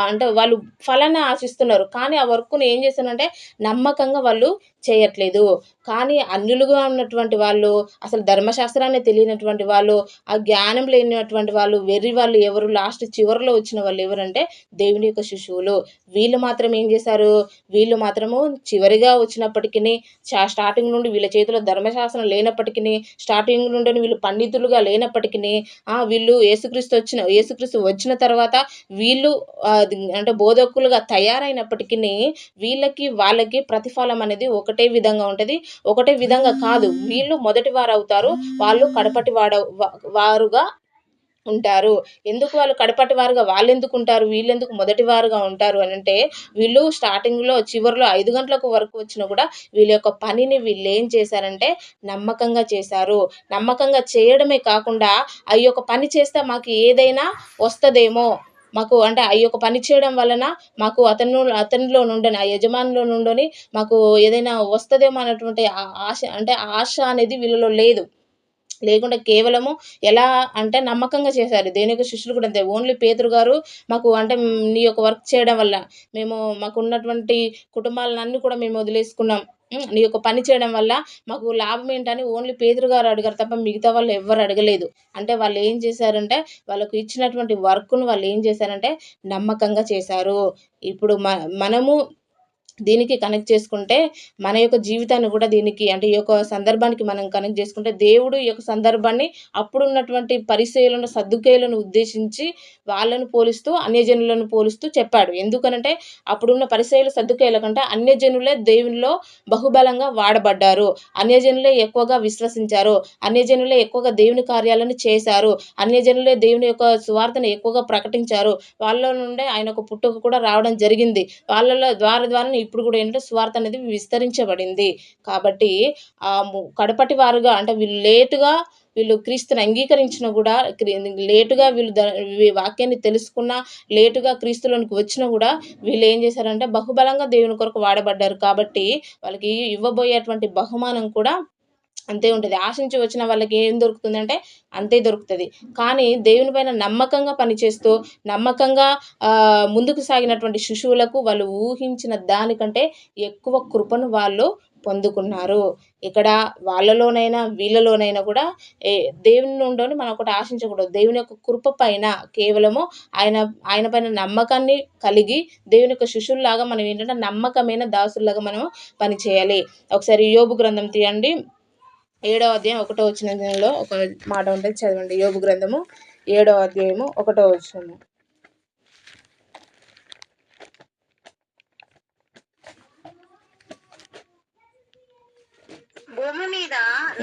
Speaker 1: అంటే వాళ్ళు ఫలాన్ని ఆశిస్తున్నారు. కానీ ఆ వర్క్‌ని ఏం చేశానంటే నమ్మకంగా వాళ్ళు చేయట్లేదు. కానీ అన్యులుగా ఉన్నటువంటి వాళ్ళు, అసలు ధర్మశాస్త్రాన్ని తెలియనటువంటి వాళ్ళు, ఆ జ్ఞానం లేనటువంటి వాళ్ళు, వెర్రి వాళ్ళు ఎవరు లాస్ట్ చివరిలో వచ్చిన వాళ్ళు ఎవరంటే దేవుని యొక్క శిశువులు. వీళ్ళు మాత్రం ఏం చేశారు? వీళ్ళు మాత్రము చివరిగా వచ్చినప్పటికిని స్టార్టింగ్ నుండి వీళ్ళ చేతిలో ధర్మశాస్త్రం లేనప్పటికిని, స్టార్టింగ్ నుండి వీళ్ళు పండితులుగా లేనప్పటికిని యేసుక్రీస్తు వచ్చిన తర్వాత వీళ్ళు అంటే బోధకులుగా తయారైనప్పటికిని వాళ్ళకి ప్రతిఫలం అనేది ఒకటే విధంగా ఉంటది. ఒకటే విధంగా కాదు. వీళ్ళు మొదటి వారవుతారు. వాళ్ళు కడపటి వారుగా ఉంటారు. ఎందుకు వాళ్ళు కడపటి వారుగా వాళ్ళెందుకుంటారు? వీళ్ళెందుకు మొదటి వారుగా ఉంటారు అనంటే, వీళ్ళు స్టార్టింగ్‌లో చివరిలో 5 గంటలకు వరకు వచ్చినా కూడా వీళ్ళ యొక్క పనిని వీళ్ళేం చేశారంటే నమ్మకంగా చేశారు. నమ్మకంగా చేయడమే కాకుండా ఆ యొక్క పని చేస్తే మాకు ఏదైనా వస్తదేమో, మాకు అంటే ఆ యొక్క పని చేయడం వలన మాకు అతనిలో నుండని, ఆ యజమానిలో నుండని మాకు ఏదైనా వస్తదేమో అన్నటువంటి ఆశ అనేది వీళ్ళలో లేదు. లేకుండా కేవలము ఎలా అంటే నమ్మకంగా చేశారు. దేవుని యొక్క శిష్యులు కూడా అంతే. ఓన్లీ పేతురు గారు మాకు అంటే నీ యొక్క వర్క్ చేయడం వల్ల మాకున్నటువంటి కుటుంబాలనన్నీ కూడా మేము వదిలేసుకున్నాం. నీ యొక్క పని చేయడం వల్ల మాకు లాభం ఏంటని ఓన్లీ పేతురు గారు అడిగారు తప్ప మిగతా వాళ్ళు ఎవ్వరు అడగలేదు. అంటే వాళ్ళేం చేశారంటే వాళ్ళకు ఇచ్చినటువంటి వర్క్‌ను వాళ్ళేం చేశారంటే నమ్మకంగా చేశారు. ఇప్పుడు మనము దీనికి కనెక్ట్ చేసుకుంటే, మన యొక్క జీవితాన్ని గూడా దీనికి అంటే, ఈ యొక్క సందర్భానికి మనం కనెక్ట్ జేసుకుంటే, దేవుడు ఈ యొక్క సందర్భాన్ని అప్పుడున్నటువంటి పరిసయ్యులను, సద్దుకయ్యులను ఉద్దేశించి వాళ్ళను పోలుస్తూ, అన్యజనులను పోలుస్తూ చెప్పాడు. ఎందుకనంటే, అప్పుడున్న పరిసయ్యులు, సద్దుకయ్యుల కంటే అన్యజనులే దేవునిలో బహుబలంగా వాడబడ్డారు. అన్యజనులే ఎక్కువగా విశ్వసించారు. అన్యజనులే ఎక్కువగా దేవుని కార్యాలను చేశారు. అన్యజనులే దేవుని యొక్క సువార్తను ఎక్కువగా ప్రకటించారు. వాళ్ళ నుండే ఆయన ఒక పుట్టుక కూడా రావడం జరిగింది. వాళ్ళలో ద్వారానే ఇప్పుడు గూడా ఏంటంటే సువార్త అనేది విస్తరించబడింది. కాబట్టి కడపటి వారుగా అంటే వీళ్ళు క్రీస్తుని అంగీకరించినా గూడా లేట్‌గా వాక్యాన్ని తెలుసుకున్నా, లేట్‌గా క్రీస్తులోనికి వచ్చినా గూడా వీళ్ళేం చేశారంటే బహుబలంగా దేవుని కొరకు వాడబడ్డారు. కాబట్టి వాళ్ళకి ఇవ్వబోయేటువంటి బహుమానం కూడా అంతే ఉంటది. ఆశించి వచ్చిన వాళ్ళకి ఏం దొరుకుతుందంటే అంతే దొరుకుతది. కానీ దేవుని పైన నమ్మకంగా పనిచేస్తూ, నమ్మకంగా ముందుకు సాగినటువంటి శిశువులకు వాళ్ళు ఊహించిన దానికంటే ఎక్కువ కృపను వాళ్ళు పొందుకున్నారు. ఇక్కడ వాళ్ళలోనైనా, వీళ్ళలోనైనా కూడా దేవుని నుండోని మనం ఒకటి ఆశించకూడదు. దేవుని యొక్క కృప పైన కేవలము ఆయన పైన నమ్మకాన్ని కలిగి దేవుని యొక్క శిష్యుల్లాగా మనం ఏంటంటే నమ్మకమైన దాసుల్లాగా మనము పని చేయాలి. ఒకసారి యోబు గ్రంథం తీయండి. 7వ అధ్యాయం 1వ వచనంలో ఒక మాట ఉంటది చదవండి. యోబు గ్రంథము 7వ అధ్యాయము 1వ వచనము.
Speaker 3: భూమి మీద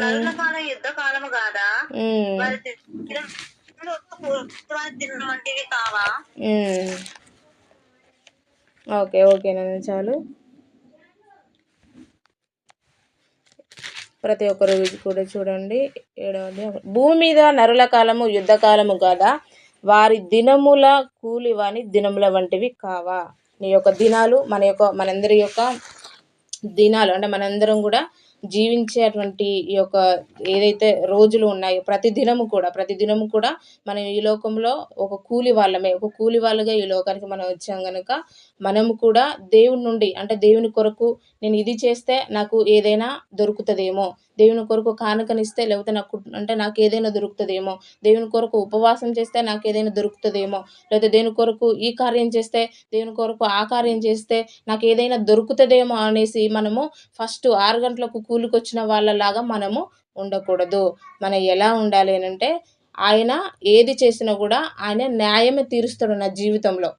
Speaker 3: నరుల కాలం యుద్ధ కాలము కాదా? వారి దినం వంటివి కావా?
Speaker 1: ఓకేనా చాలు. ప్రతి ఒక్కరు కూడా చూడండి. 7వ అధ్యాయం. భూమి మీద నరుల కాలము యుద్ధ కాలము కాదా? వారి దినముల కూలివాని దినముల వంటివి కావా? నీ యొక్క దినాలు మనందరి యొక్క దినాలు అంటే మనందరం కూడా జీవించేటువంటి ఈ యొక్క ఏదైతే రోజులు ఉన్నాయో ప్రతిదినము కూడా మనం ఈ లోకంలో ఒక కూలి వాళ్ళమే. ఒక కూలి వాళ్ళుగా ఈ లోకానికి మనం వచ్చాం గనక, మనము కూడా దేవుని నుండి అంటే దేవుని కొరకు నేను ఇది చేస్తే నాకు ఏదైనా దొరుకుతదేమో, దేవుని కొరకు కానుకనిస్తే లేకపోతే నాకేదైనా దొరుకుతదేమో, దేవుని కొరకు ఉపవాసం చేస్తే నాకేదైనా దొరుకుతదేమో, లేకపోతే దేవుని కొరకు ఈ కార్యం చేస్తే, దేవుని కొరకు ఆ కార్యం చేస్తే నాకేదైనా దొరుకుతదేమో అనేసి మనము ఫస్ట్ 6 గంటలకు కూలికొచ్చిన వాళ్ళలాగా మనము ఉండకూడదు. మనం ఎలా ఉండాలి అనంటే, ఆయన ఏది చేసినా గూడా ఆయన న్యాయమే తీరుస్తాడు నా జీవితంలో.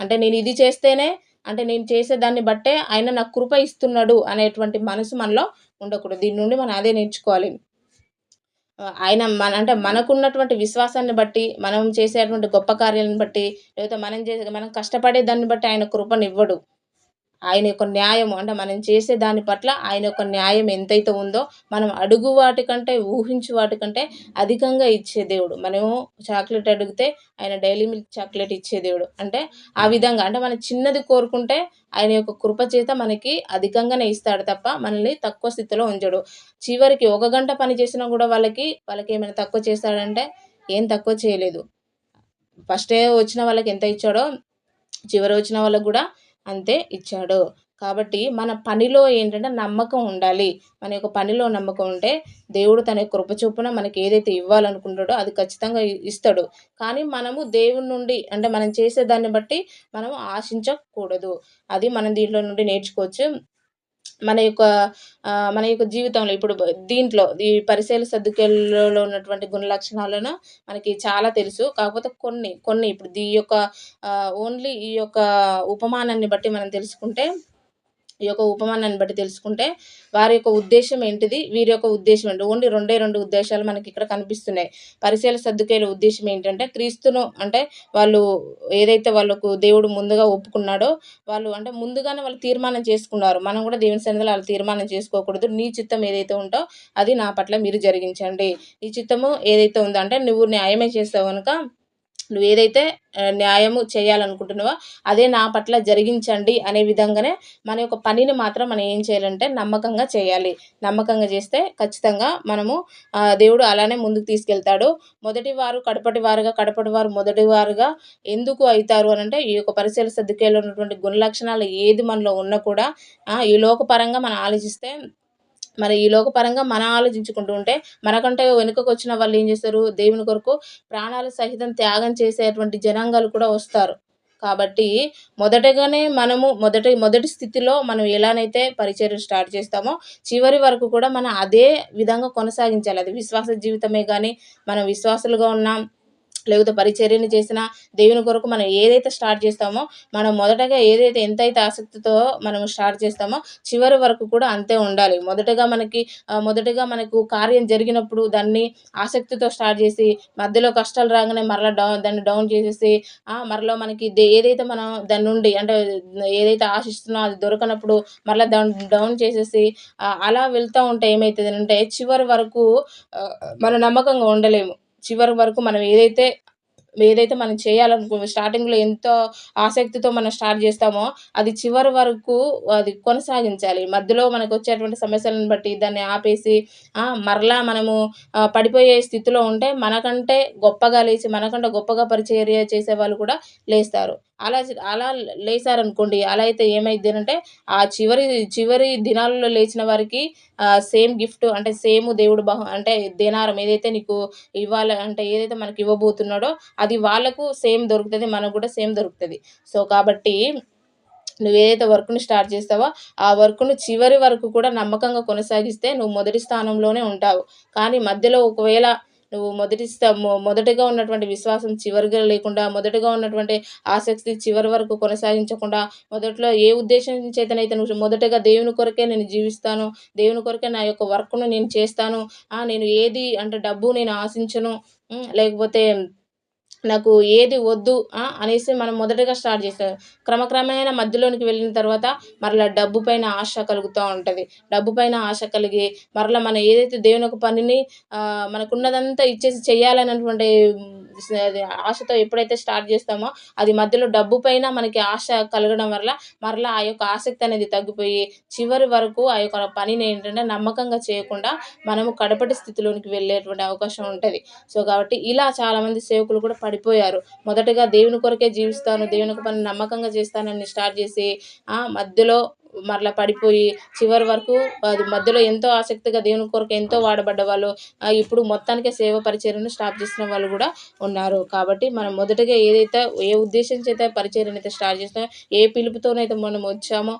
Speaker 1: అంటే నేనిది చేస్తేనే అంటే నేను చేసేదాన్ని బట్టే ఆయన నాకు కృప ఇస్తున్నాడు అనేటువంటి మనసు మనలో ఉండకూడదు. దీని నుండి మనం అదే నేర్చుకోవాలి. ఆయన అంటే మనకున్నటువంటి విశ్వాసాన్ని బట్టి, మనం చేసేటువంటి గొప్ప కార్యాలను బట్టి, లేకపోతే మనం కష్టపడే దాన్ని బట్టి ఆయన కృపనివ్వడు. ఆయన యొక్క న్యాయము అంటే మనం చేసే దాని పట్ల ఆయన యొక్క న్యాయం ఎంతైతే ఉందో, మనం అడుగు వాటికంటే, ఊహించు వాటికంటే అధికంగా ఇచ్చే దేవుడు. మనము చాక్లెట్ అడిగితే ఆయన డైలీ మిల్క్ చాక్లెట్ ఇచ్చే దేవుడు. అంటే ఆ విధంగా అంటే మనం చిన్నది కోరుకుంటే ఆయన యొక్క కృప చేత మనకి అధికంగానే ఇస్తాడు తప్ప మనల్ని తక్కువ స్థితిలో ఉంచడు. చివరికి ఒక గంట పని చేసినా గూడా వాళ్ళకేమైనా తక్కువ చేస్తాడంటే ఏం తక్కువ చేయలేదు. ఫస్టే వచ్చిన వాళ్ళకి ఎంత ఇచ్చాడో, చివర వచ్చిన వాళ్ళకి గూడా అంతే ఇచ్చాడు. కాబట్టి మన పనిలో ఏంటంటే నమ్మకం ఉండాలి. మన యొక్క పనిలో నమ్మకం ఉంటే దేవుడు తన యొక్క కృప చొప్పున మనకి ఏదైతే ఇవ్వాలనుకుంటాడో అది ఖచ్చితంగా ఇస్తాడు. కానీ మనము దేవుని నుండి అంటే మనం చేసే దాన్ని బట్టి మనం ఆశించకూడదు. అది మనం దీంట్లో నుండి నేర్చుకోవచ్చు. మన యొక్క జీవితంలో ఇప్పుడు దీంట్లో ఈ పరిసయ్యుల సద్దూకయ్యులలో ఉన్నటువంటి గుణ లక్షణాలను మనకి చాలా తెలుసు. కాకపోతే కొన్ని ఇప్పుడు ఈ యొక్క ఓన్లీ ఈ యొక్క ఉపమానాన్ని బట్టి మనం తెలుసుకుంటే ఈ యొక్క ఉపమానాన్ని బట్టి తెలుసుకుంటే వారి యొక్క ఉద్దేశ్యం ఏంటిది? వీరి యొక్క ఉద్దేశ్యం ఏంటి? ఓన్లీ 2 ఉద్దేశాలు మనకిక్కడ కనిపిస్తున్నాయి. పరిసయ్యుల సద్దూకయ్యుల ఉద్దేశ్యం ఏంటంటే క్రీస్తును అంటే వాళ్ళు ఏదైతే వాళ్ళకు దేవుడు ముందుగా ఒప్పుకున్నాడో వాళ్ళు అంటే ముందుగానే వాళ్ళు తీర్మానం చేసుకున్నారు. మనం కూడా దేవుని సన్నిధిలో అలా తీర్మానం చేసుకోకూడదు. నీ చిత్తం ఏదైతే ఉంటో అది నా పట్ల మీరు జరిగించండి. నీ చిత్తము ఏదైతే ఉందో అంటే నువ్వు న్యాయమే చేస్తావు గనుక నువ్వేదైతే న్యాయము చేయాలనుకుంటున్నావో అదే నా పట్ల జరిగించండి అనే విధంగానే మన యొక్క పనిని మాత్రం మనం ఏం చేయాలంటే నమ్మకంగా చేయాలి. నమ్మకంగా చేస్తే ఖచ్చితంగా మనము దేవుడు అలానే ముందుకు తీసుకెళ్తాడు. మొదటివారు కడపటివారుగా, కడపటివారు మొదటివారుగా ఎందుకు అయితారు అనంటే ఈ యొక్క పరిసయ్యుల సద్దూకయ్యులలో ఉన్నటువంటి గుణ లక్షణాలు ఏది మనలో ఉన్నా కూడా ఈ లోకపరంగా మనం ఆలోచిస్తే మరి ఈ లోకపరంగా మనం ఆలోచించుకుంటూ ఉంటే మనకంటే వెనుకకొచ్చిన వాళ్ళు ఏం చేస్తారు? దేవుని కొరకు ప్రాణాలు సహితం త్యాగం చేసేటువంటి జనాంగాలు కూడా వస్తారు. కాబట్టి మొదటగానే మనము మొదటి స్థితిలో మనం ఎలానైతే పరిచర్య స్టార్ట్ చేస్తామో చివరి వరకు కూడా మనం అదే విధంగా కొనసాగించాలి. అది విశ్వాస జీవితమే గానీ మనం విశ్వాసులుగా ఉన్నాం లేకపోతే పరిచర్యను చేసినా దేవుని కొరకు మనం ఏదైతే స్టార్ట్ చేస్తామో మనం మొదటగా ఏదైతే ఎంతైతే ఆసక్తితో మనం స్టార్ట్ చేస్తామో చివరి వరకు కూడా అంతే ఉండాలి. మొదటగా మనకు కార్యం జరిగినప్పుడు దాన్ని ఆసక్తితో స్టార్ట్ చేసి మధ్యలో కష్టాలు రాగానే మరలా దాన్ని డౌన్ చేసేసి మరలా మనకి ఏదైతే మనం దాని నుండి అంటే ఏదైతే ఆశిస్తున్నామో అది దొరకనప్పుడు మరలా డౌన్ చేసేసి అలా వెళ్తూ ఉంటే ఏమైతదనంటే చివరి వరకు మనం నమ్మకంగా ఉండలేము. చివరి వరకు మనం ఏదైతే మనం స్టార్టింగ్‌లో ఎంతో ఆసక్తితో మనం స్టార్ట్ చేస్తామో అది చివరి వరకు అది కొనసాగించాలి. మధ్యలో మనకొచ్చేటువంటి సమస్యలను బట్టి దాన్ని ఆపేసి మరలా మనము పడిపోయే స్థితిలో ఉంటే మనకంటే గొప్పగా లేచి మనకంటే గొప్పగా పరిచర్య చేసేవాళ్ళు కూడా లేస్తారు. అలా లేసారనుకోండి అలా అయితే ఏమైద్దినంటే ఆ చివరి దినాలలో లేచిన వారికి సేమ్ గిఫ్ట్ అంటే సేమ్ దేవుడు అంటే దేనారం ఏదైతే నీకు అంటే ఏదైతే మనకి ఇవ్వబోతున్నాడో అది వాళ్ళకు సేమ్ దొరుకుతది. మనకు కూడా సేమ్ దొరుకుతది. సో, కాబట్టి నువ్వేదైతే వర్క్‌ని స్టార్ట్ చేస్తావో ఆ వర్క్‌ను చివరి వరకు కూడా నమ్మకంగా కొనసాగిస్తే నువ్వు మొదటి స్థానంలోనే ఉంటావు. కానీ మధ్యలో ఒకవేళ నువ్వు మొదటగా ఉన్నటువంటి విశ్వాసం చివరిగా లేకుండా, మొదటగా ఉన్నటువంటి ఆసక్తి చివరి వరకు కొనసాగించకుండా, మొదట్లో ఏ ఉద్దేశం చేతనైతే నువ్వు మొదటగా దేవుని కొరకే నేను జీవిస్తాను, దేవుని కొరకే నా యొక్క వర్క్‌ను నేను చేస్తాను, నేను ఏది అంటే డబ్బు నేను ఆశించను, లేకపోతే నాకు ఏది వద్దు అనేసి మనం మొదటగా స్టార్ట్ చేస్తాం. క్రమక్రమేణా మధ్యలోనికి వెళ్ళిన తర్వాత మరలా డబ్బు పైన ఆశ కలుగుతా ఉంటది. డబ్బు పైన ఆశ కలిగి మరలా మనం ఏదైతే దేవుని యొక్క పనిని మనకున్నదంతా ఇచ్చేసి చేయాలన్నటువంటి అది ఆశతో ఎప్పుడైతే స్టార్ట్ చేస్తామో అది మధ్యలో డబ్బు పైన మనకి ఆశ కలగడం వల్ల మరలా ఆ యొక్క ఆసక్తి అనేది తగ్గిపోయి చివరి వరకు ఆ యొక్క పనిని ఏంటంటే నమ్మకంగా చేయకుండా మనము కడపటి స్థితిలోనికి వెళ్ళేటువంటి అవకాశం ఉంటది. సో, కాబట్టి ఇలా చాలామంది సేవకులు కూడా పడిపోయారు. మొదటగా దేవుని కొరకే జీవిస్తాను, దేవుని యొక్క పని నమ్మకంగా చేస్తానని స్టార్ట్ చేసి మధ్యలో మరలా పడిపోయి చివరి వరకు అది మధ్యలో ఎంతో ఆసక్తిగా దేవుని కొరకు ఎంతో వాడబడ్డ వాళ్ళు ఇప్పుడు మొత్తానికే సేవ పరిచర్యను స్టాప్ చేసిన వాళ్ళు కూడా ఉన్నారు. కాబట్టి మనం మొదటగా ఏదైతే ఏ ఉద్దేశం చేత పరిచర్యనైతే స్టార్ట్ చేస్తామో, ఏ పిలుపుతోనైతే మనం వచ్చామో,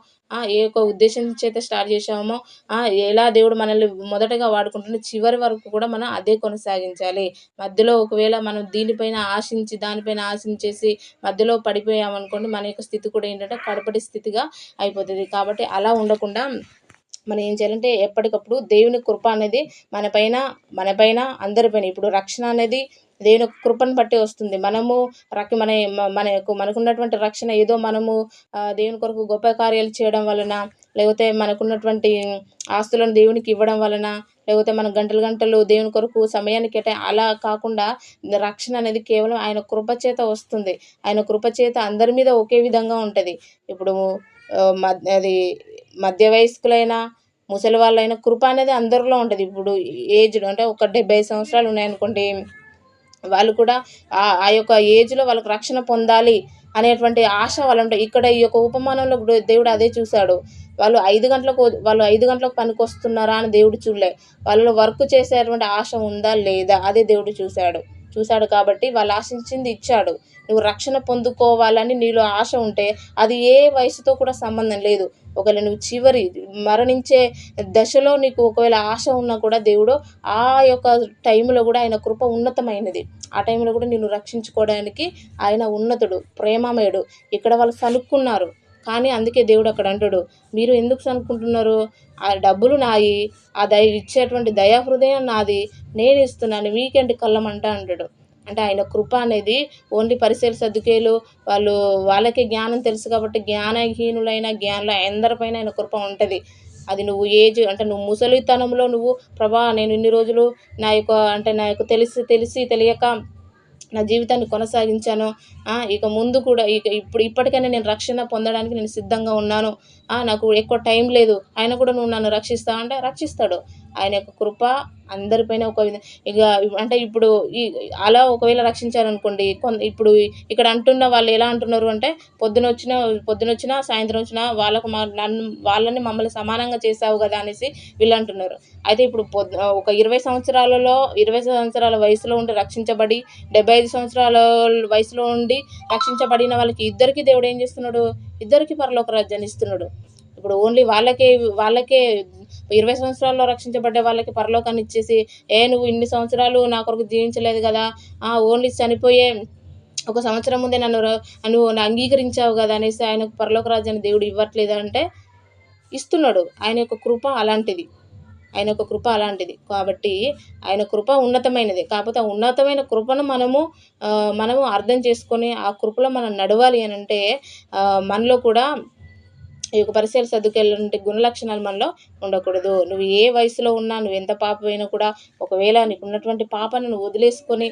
Speaker 1: ఏ యొక్క ఉద్దేశం చేత స్టార్ట్ చేశామో, ఎలా దేవుడు మనల్ని మొదటగా వాడుకుంటుండో చివరి వరకు కూడా మనం అదే కొనసాగించాలి. మధ్యలో ఒకవేళ మనం దీనిపైన ఆశించి దానిపైన ఆశించేసి మధ్యలో పడిపోయామనుకోండి, మన యొక్క స్థితి కూడా ఏంటంటే కడపటి స్థితిగా అయిపోతది. కాబట్టి అలా ఉండకుండా మనం ఏం చేయాలంటే ఎప్పటికప్పుడు దేవుని కృప అనేది మన పైన అందరిపైన ఇప్పుడు రక్షణ అనేది దేవుని యొక్క కృపను బట్టి వస్తుంది. మనము మనకున్నటువంటి రక్షణ ఏదో మనము దేవుని కొరకు గొప్ప కార్యాలు చేయడం వలన, లేకపోతే మనకున్నటువంటి ఆస్తులను దేవునికి ఇవ్వడం వలన, లేకపోతే మనం గంటలు గంటలు దేవుని కొరకు సమయాన్ని అలా కాకుండా రక్షణ అనేది కేవలం ఆయన కృప చేత వస్తుంది. ఆయన కృప చేత అందరి మీద ఒకే విధంగా ఉంటది. ఇప్పుడు అది మధ్య వయస్కులైనా, ముసలి వాళ్ళైనా కృప అనేది అందరిలో ఉంటది. ఇప్పుడు ఏజ్డ్ అంటే ఒక 70 సంవత్సరాలు ఉన్నాయనుకోండి, వాళ్ళు కూడా ఆ యొక్క ఏజ్‌లో వాళ్ళకి రక్షణ పొందాలి అనేటువంటి ఆశ వాళ్ళుంటాయి. ఇక్కడ ఈ యొక్క ఉపమానంలో దేవుడు అదే చూసాడు. వాళ్ళు 5 గంటలకు పనికొస్తున్నారా అని దేవుడు చూడలే. వాళ్ళలో వర్క్ చేసేటువంటి ఆశ ఉందా లేదా అదే దేవుడు చూసాడు కాబట్టి వాళ్ళు ఆశించింది ఇచ్చాడు. నువ్వు రక్షణ పొందుకోవాలని నీలో ఆశ ఉంటే అది ఏ వయసుతో కూడా సంబంధం లేదు. ఒకవేళ నువ్వు చివరి మరణించే దశలో నీకు ఒకవేళ ఆశ ఉన్నా కూడా దేవుడు ఆ యొక్క టైంలో కూడా ఆయన కృప ఉన్నతమైనది. ఆ టైంలో కూడా నిన్ను రక్షించుకోవడానికి ఆయన ఉన్నతుడు, ప్రేమమయుడు. ఇక్కడ వాళ్ళు సనుక్కున్నారు. కానీ అందుకే దేవుడు అక్కడ అంటాడు, మీరు ఎందుకు సనుక్కుంటున్నారు? ఆ డబ్బులు నాయి, ఇచ్చేటువంటి దయా హృదయం నాది, నేను ఇస్తున్నాను, మీకేంటి కళ్ళమంట అంటాడు. అంటే ఆయన కృప అనేది ఓన్లీ పరిసయ్యులు, సద్దూకయ్యులు వాళ్ళకే జ్ఞానం తెలుసు కాబట్టి జ్ఞానహీనులైన జ్ఞానులు అందరిపైన ఆయన కృప ఉంటది. అది నువ్వు నువ్వు ముసలితనంలో ప్రభా నేను ఇన్ని రోజులు నా యొక్క తెలిసి తెలియక నా జీవితాన్ని కొనసాగించాను. ఇక ముందు కూడా ఇప్పటికైనా నేను రక్షణ పొందడానికి నేను సిద్ధంగా ఉన్నాను. నాకు ఎక్కువ టైం లేదు. అయినా కూడా నువ్వు నన్ను రక్షిస్తావా అంటే రక్షిస్తాడు. ఆయన యొక్క కృప అందరిపైన ఇప్పుడు అలా ఒకవేళ రక్షించారనుకోండి, ఇప్పుడు ఇక్కడ అంటున్న వాళ్ళు ఎలా అంటున్నారు అంటే పొద్దునొచ్చినా సాయంత్రం వచ్చినా వాళ్ళని మమ్మల్ని సమానంగా చేసావు కదా అనేసి వీళ్ళు అంటున్నారు. అయితే ఇప్పుడు ఒక 20 సంవత్సరాల వయసులో ఉండి రక్షించబడి 75 సంవత్సరాల వయసులో ఉండి రక్షించబడిన వాళ్ళకి ఇద్దరికీ దేవుడు ఏం చేస్తున్నాడు? ఇద్దరికీ పరలోక రాజ్యాన్ని ఇస్తున్నాడు. ఇప్పుడు ఓన్లీ వాళ్ళకే 20 సంవత్సరాల్లో రక్షించబడ్డ వాళ్ళకి పరలోకాన్ని ఇచ్చేసి, నువ్వు ఇన్ని సంవత్సరాలు నా కొరకు జీవించలేదు కదా, ఓన్లీ చనిపోయే ఒక సంవత్సరం ముందే నువ్వు అంగీకరించావు కదా అనేసి ఆయనకు పరలోక రాజ్యాన్ని దేవుడు ఇవ్వట్లేదు అంటే ఇస్తున్నాడు. ఆయన యొక్క కృప అలాంటిది. కాబట్టి ఆయన కృప ఉన్నతమైనది. కాకపోతే ఆ ఉన్నతమైన కృపను మనము అర్థం చేసుకొని ఆ కృపలో మనం నడవాలి అనంటే మనలో కూడా ఈ యొక్క పరిసయ్యులు, సద్దూకయ్యుల గుణలక్షణాలు మనలో ఉండకూడదు. నువ్వు ఏ వయసులో ఉన్నా, నువ్వు ఎంత పాపమైనా కూడా ఒకవేళ నీకున్నటువంటి పాపాన్ని నువ్వు వదిలేసుకొని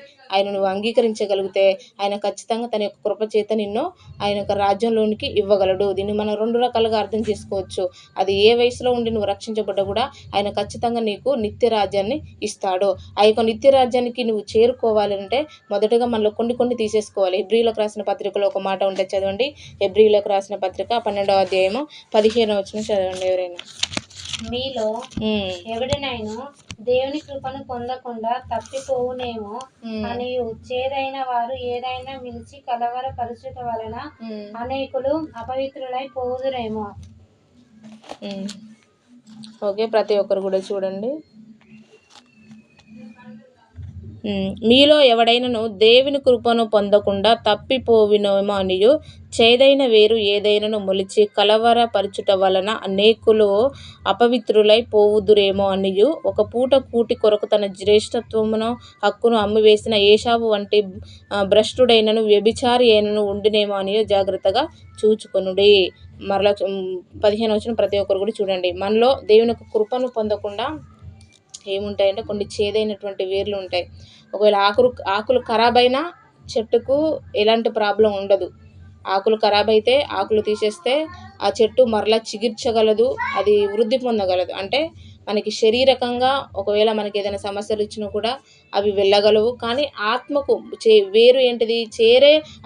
Speaker 1: నువ్వు అంగీకరించగలిగితే ఆయన ఖచ్చితంగా తన యొక్క కృప చేత నిన్ను ఆయన యొక్క రాజ్యంలోనికి ఇవ్వగలడు. దీన్ని మనం 2 రకాలుగా అర్థం చేసుకోవచ్చు. అది ఏ వయసులో ఉండి నువ్వు రక్షించబడ్డా కూడా ఆయన ఖచ్చితంగా నీకు నిత్య రాజ్యాన్ని ఇస్తాడు. ఆ యొక్క నిత్య రాజ్యానికి నువ్వు చేరుకోవాలంటే మొదటగా మనలో కొన్ని తీసేసుకోవాలి. హెబ్రీయులకు రాసిన పత్రికలో ఒక మాట ఉంటే చదవండి. హెబ్రీయులకు రాసిన పత్రిక 12వ అధ్యాయము 15వ వచనం చదవండి ఎవరైనా.
Speaker 2: మీలో ఎవడినైనా దేవుని కృపను పొందకుండా తప్పిపోవునేమో అని చేదైన వారు ఏదైనా మిలిచి కలవరపరచుట వలన అనేకులు అపవిత్రులై పోదురేమో.
Speaker 1: ఓకే, ప్రతి ఒక్కరు కూడా చూడండి. మీలో ఎవడైనను దేవుని కృపను పొందకుండా తప్పిపోవినేమో అనియు చేదైన వేరు ఏదైనను మొలిచి కలవరపరచుట వలన అనేకులు అపవిత్రులై పోవుదురేమో అనియు ఒక పూట కూటి కొరకు తన జ్యేష్ఠత్వమును హక్కును అమ్మివేసిన ఏశావు వంటి భ్రష్టుడైనను వ్యభిచారి అయినను ఉండినేమో అనియు జాగ్రత్తగా చూచుకొనుడి. మరలా 15వ వచనం ప్రతి ఒక్కరు కూడా చూడండి. మనలో దేవుని కృపను పొందకుండా ఏముంటాయంటే కొన్ని చేదైనటువంటి వేర్లు ఉంటాయి. ఒకవేళ ఆకులు ఖరాబ్ అయినా చెట్టుకు ఎలాంటి ప్రాబ్లం ఉండదు. ఆకులు ఖరాబ్ అయితే ఆకులు తీసేస్తే ఆ చెట్టు మరలా చిగిర్చగలదు, అది వృద్ధి పొందగలదు. అంటే మనకి శారీరకంగా ఒకవేళ మనకి ఏదైనా సమస్యలు వచ్చినా కూడా అవి వెళ్ళగలవు. కానీ ఆత్మకు వేరు ఏంటిది,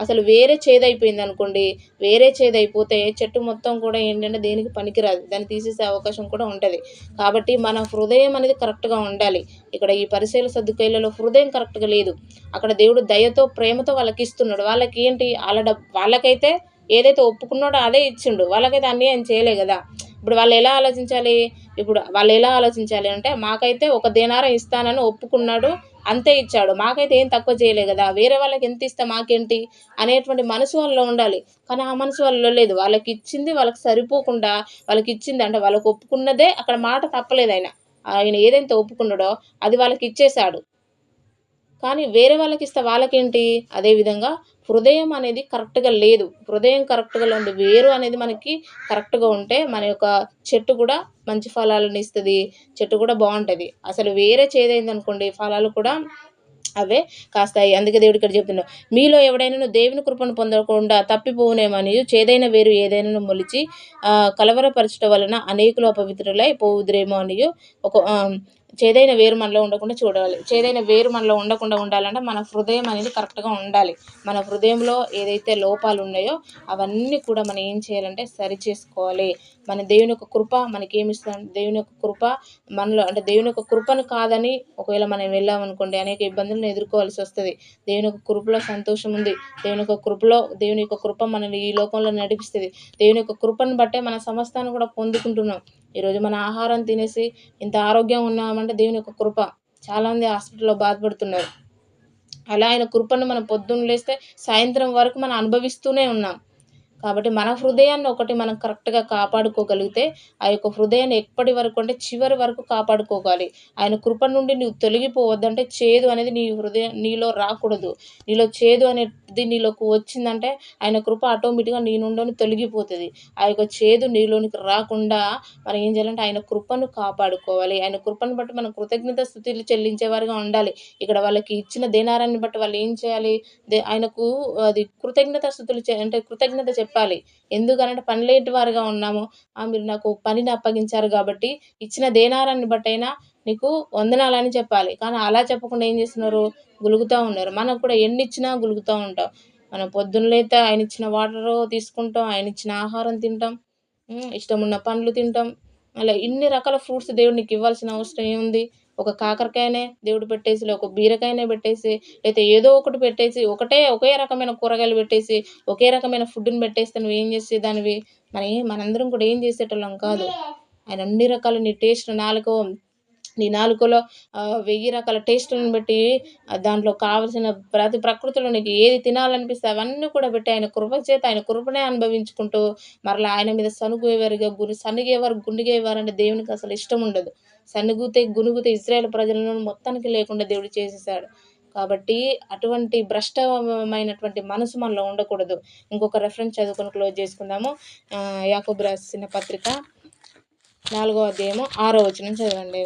Speaker 1: అసలు వేరే చేదైపోయింది అనుకోండి, వేరే చేదైపోతే చెట్టు మొత్తం కూడా ఏంటంటే దేనికి పనికిరాదు, దాన్ని తీసేసే అవకాశం కూడా ఉంటుంది. కాబట్టి మన హృదయం అనేది కరెక్ట్గా ఉండాలి. ఇక్కడ ఈ పరిసయ్యుల సద్దూకయ్యులలో హృదయం కరెక్ట్గా లేదు. అక్కడ దేవుడు దయతో ప్రేమతో వాళ్ళకి ఇస్తున్నాడు. వాళ్ళకి ఏంటి, వాళ్ళకైతే ఏదైతే ఒప్పుకున్నాడో అదే ఇచ్చిండు. వాళ్ళకైతే అన్యాయం చేయలే కదా. ఇప్పుడు వాళ్ళు ఎలా ఆలోచించాలి అంటే, మాకైతే ఒక దేనారం ఇస్తానని ఒప్పుకున్నాడు, అంతే ఇచ్చాడు, మాకైతే ఏం తక్కువ చేయలే కదా, వేరే వాళ్ళకి ఎంత ఇస్తే మాకేంటి అనేటువంటి మనసు వాళ్ళలో ఉండాలి. కానీ ఆ మనసు వాళ్ళలో లేదు. వాళ్ళకి ఇచ్చింది వాళ్ళకి సరిపోకుండా, వాళ్ళకి ఇచ్చింది అంటే వాళ్ళకి ఒప్పుకున్నదే అక్కడ మాట తప్పలేదు. ఆయన ఏదైతే ఒప్పుకున్నాడో అది వాళ్ళకి ఇచ్చేశాడు. కానీ వేరే వాళ్ళకిస్తే వాళ్ళకేంటి, అదేవిధంగా హృదయం అనేది కరెక్ట్‌గా లేదు. హృదయం కరెక్ట్‌గా ఉండి వేరు అనేది మనకి కరెక్ట్‌గా ఉంటే మన యొక్క చెట్టు కూడా మంచి ఫలాలను ఇస్తది. చెట్టు కూడా బావుంటది. అసలు వేరే చేదైందనుకోండి ఫలాలు కూడా అవే కాస్తాయి. అందుకే దేవుడు ఇక్కడ చెప్తున్నాడు, మీలో ఎవడైనాను దేవుని కృపను పొందకుండా తప్పిపోవునేమనియు చేదైన వేరు ఏదైనాను మొలిచి కలవరపరచుట వలన అనేకులు అపవిత్రులై పోవుదురేమో అనియు చేదైన వేరు మనలో ఉండకుండా చూడాలి. చేదైన వేరు మనలో ఉండకుండా ఉండాలంటే మన హృదయం అనేది కరెక్ట్‌గా ఉండాలి. మన హృదయంలో ఏదైతే లోపాలు ఉన్నాయో అవన్నీ కూడా మనం ఏం చేయాలంటే సరి చేసుకోవాలి. మన దేవుని యొక్క కృప మనకేమిస్తుందంటే, దేవుని యొక్క కృప మనలో అంటే దేవుని యొక్క కృపను కాదని ఒకవేళ మనం వెళ్ళామనుకోండి అనేక ఇబ్బందులను ఎదుర్కోవాల్సి వస్తది. దేవుని యొక్క కృపలో సంతోషం ఉంది. దేవుని యొక్క కృప మనల్ని ఈ లోకంలో నడిపిస్తది. దేవుని యొక్క కృపను బట్టే మన సమస్తాన్ని కూడా పొందుకుంటున్నాం. ఈరోజు మన ఆహారం తినేసి ఇంత ఆరోగ్యంగా ఉన్నామంటే దేవుని యొక్క కృప. చాలామంది హాస్పిటల్‌లో బాధపడుతున్నారు. అలా ఆయన కృపను మనం పొద్దున్న లేస్తే సాయంత్రం వరకు మనం అనుభవిస్తూనే ఉన్నాం. కాబట్టి మన హృదయాన్ని ఒకటి మనం కరెక్ట్‌గా కాపాడుకోగలిగితే, ఆ యొక్క హృదయాన్ని ఎప్పటి వరకు అంటే చివరి వరకు కాపాడుకోవాలి. ఆయన కృప నుండి నువ్వు తొలగిపోవద్దంటే చేదు అనేది నీలో రాకూడదు. నీలో చేదు అనేది నీలోకి వచ్చిందంటే ఆయన కృప ఆటోమేటిక్‌గా నీ నుండి తొలగిపోతది. ఆ యొక్క చేదు నీలోనికి రాకుండా మనం ఏం చేయాలంటే ఆయన కృపను కాపాడుకోవాలి. ఆయన కృపను బట్టి మనం కృతజ్ఞత స్తుతులు చెల్లించేవారుగా ఉండాలి. ఇక్కడ వాళ్ళకి ఇచ్చిన దేనారాన్ని బట్టి వాళ్ళు ఏం చేయాలి, ఆయనకు అది కృతజ్ఞత స్తుతులు అంటే కృతజ్ఞత చెప్పాలి. ఎందుకనంటే పనిలేని వారుగా ఉన్నాము. మీరు నాకు పనిని అప్పగించారు కాబట్టి ఇచ్చిన దేనారాన్ని బట్టైనా నీకు వందనాలని చెప్పాలి. కానీ అలా చెప్పకుండా ఏం చేస్తున్నారు, గులుగుతా ఉన్నారు. మనకు కూడా ఎన్నిచ్చినా గులుగుతా ఉంటాం. మనం పొద్దున్న లేతే ఆయన ఇచ్చిన వాటరు తీసుకుంటాం, ఆయన ఇచ్చిన ఆహారం తింటాం, ఇష్టమున్న పండ్లు తింటాం. అలా ఇన్ని రకాల ఫ్రూట్స్ దేవుడు నీకు ఇవ్వాల్సిన అవసరం ఏముంది? ఒక కాకరకాయనే దేవుడు పెట్టేసి, ఒక బీరకాయనే పెట్టేసి, లేతే ఏదో ఒకటి పెట్టేసి, ఒకే రకమైన కూరగాయలు పెట్టేసి, ఒకే రకమైన ఫుడ్‌ని పెట్టేస్తే నువ్వేం చేసేదానివి? మనందరం కూడా ఏం చేసేటోళ్ళం కాదు. ఆయన అన్ని రకాల నీ నాలుకలో 1000 రకాల టేస్టులను బట్టి దాంట్లో కావాల్సిన ప్రకృతిలో నీకు ఏది తినాలనిపిస్తే అవన్నీ కూడా పెట్టి ఆయన కృప చేత ఆయన కృపనే అనుభవించుకుంటూ మరలా ఆయన మీద సనిగేవారు గుండిగేవారంటే దేవునికి అసలు ఇష్టం ఉండదు. గునుగుతే ఇశ్రాయేలు ప్రజలను మొత్తానికి లేకుండా దేవుడు చేసేసాడు. కాబట్టి అటువంటి భ్రష్టమైనటువంటి మనసు మనలో ఉండకూడదు. ఇంకొక రెఫరెన్స్ చదువుకొని క్లోజ్ చేసుకుందాము. యాకోబు రాసిన పత్రిక 4వ అధ్యాయము 6వ వచనం చదవండి.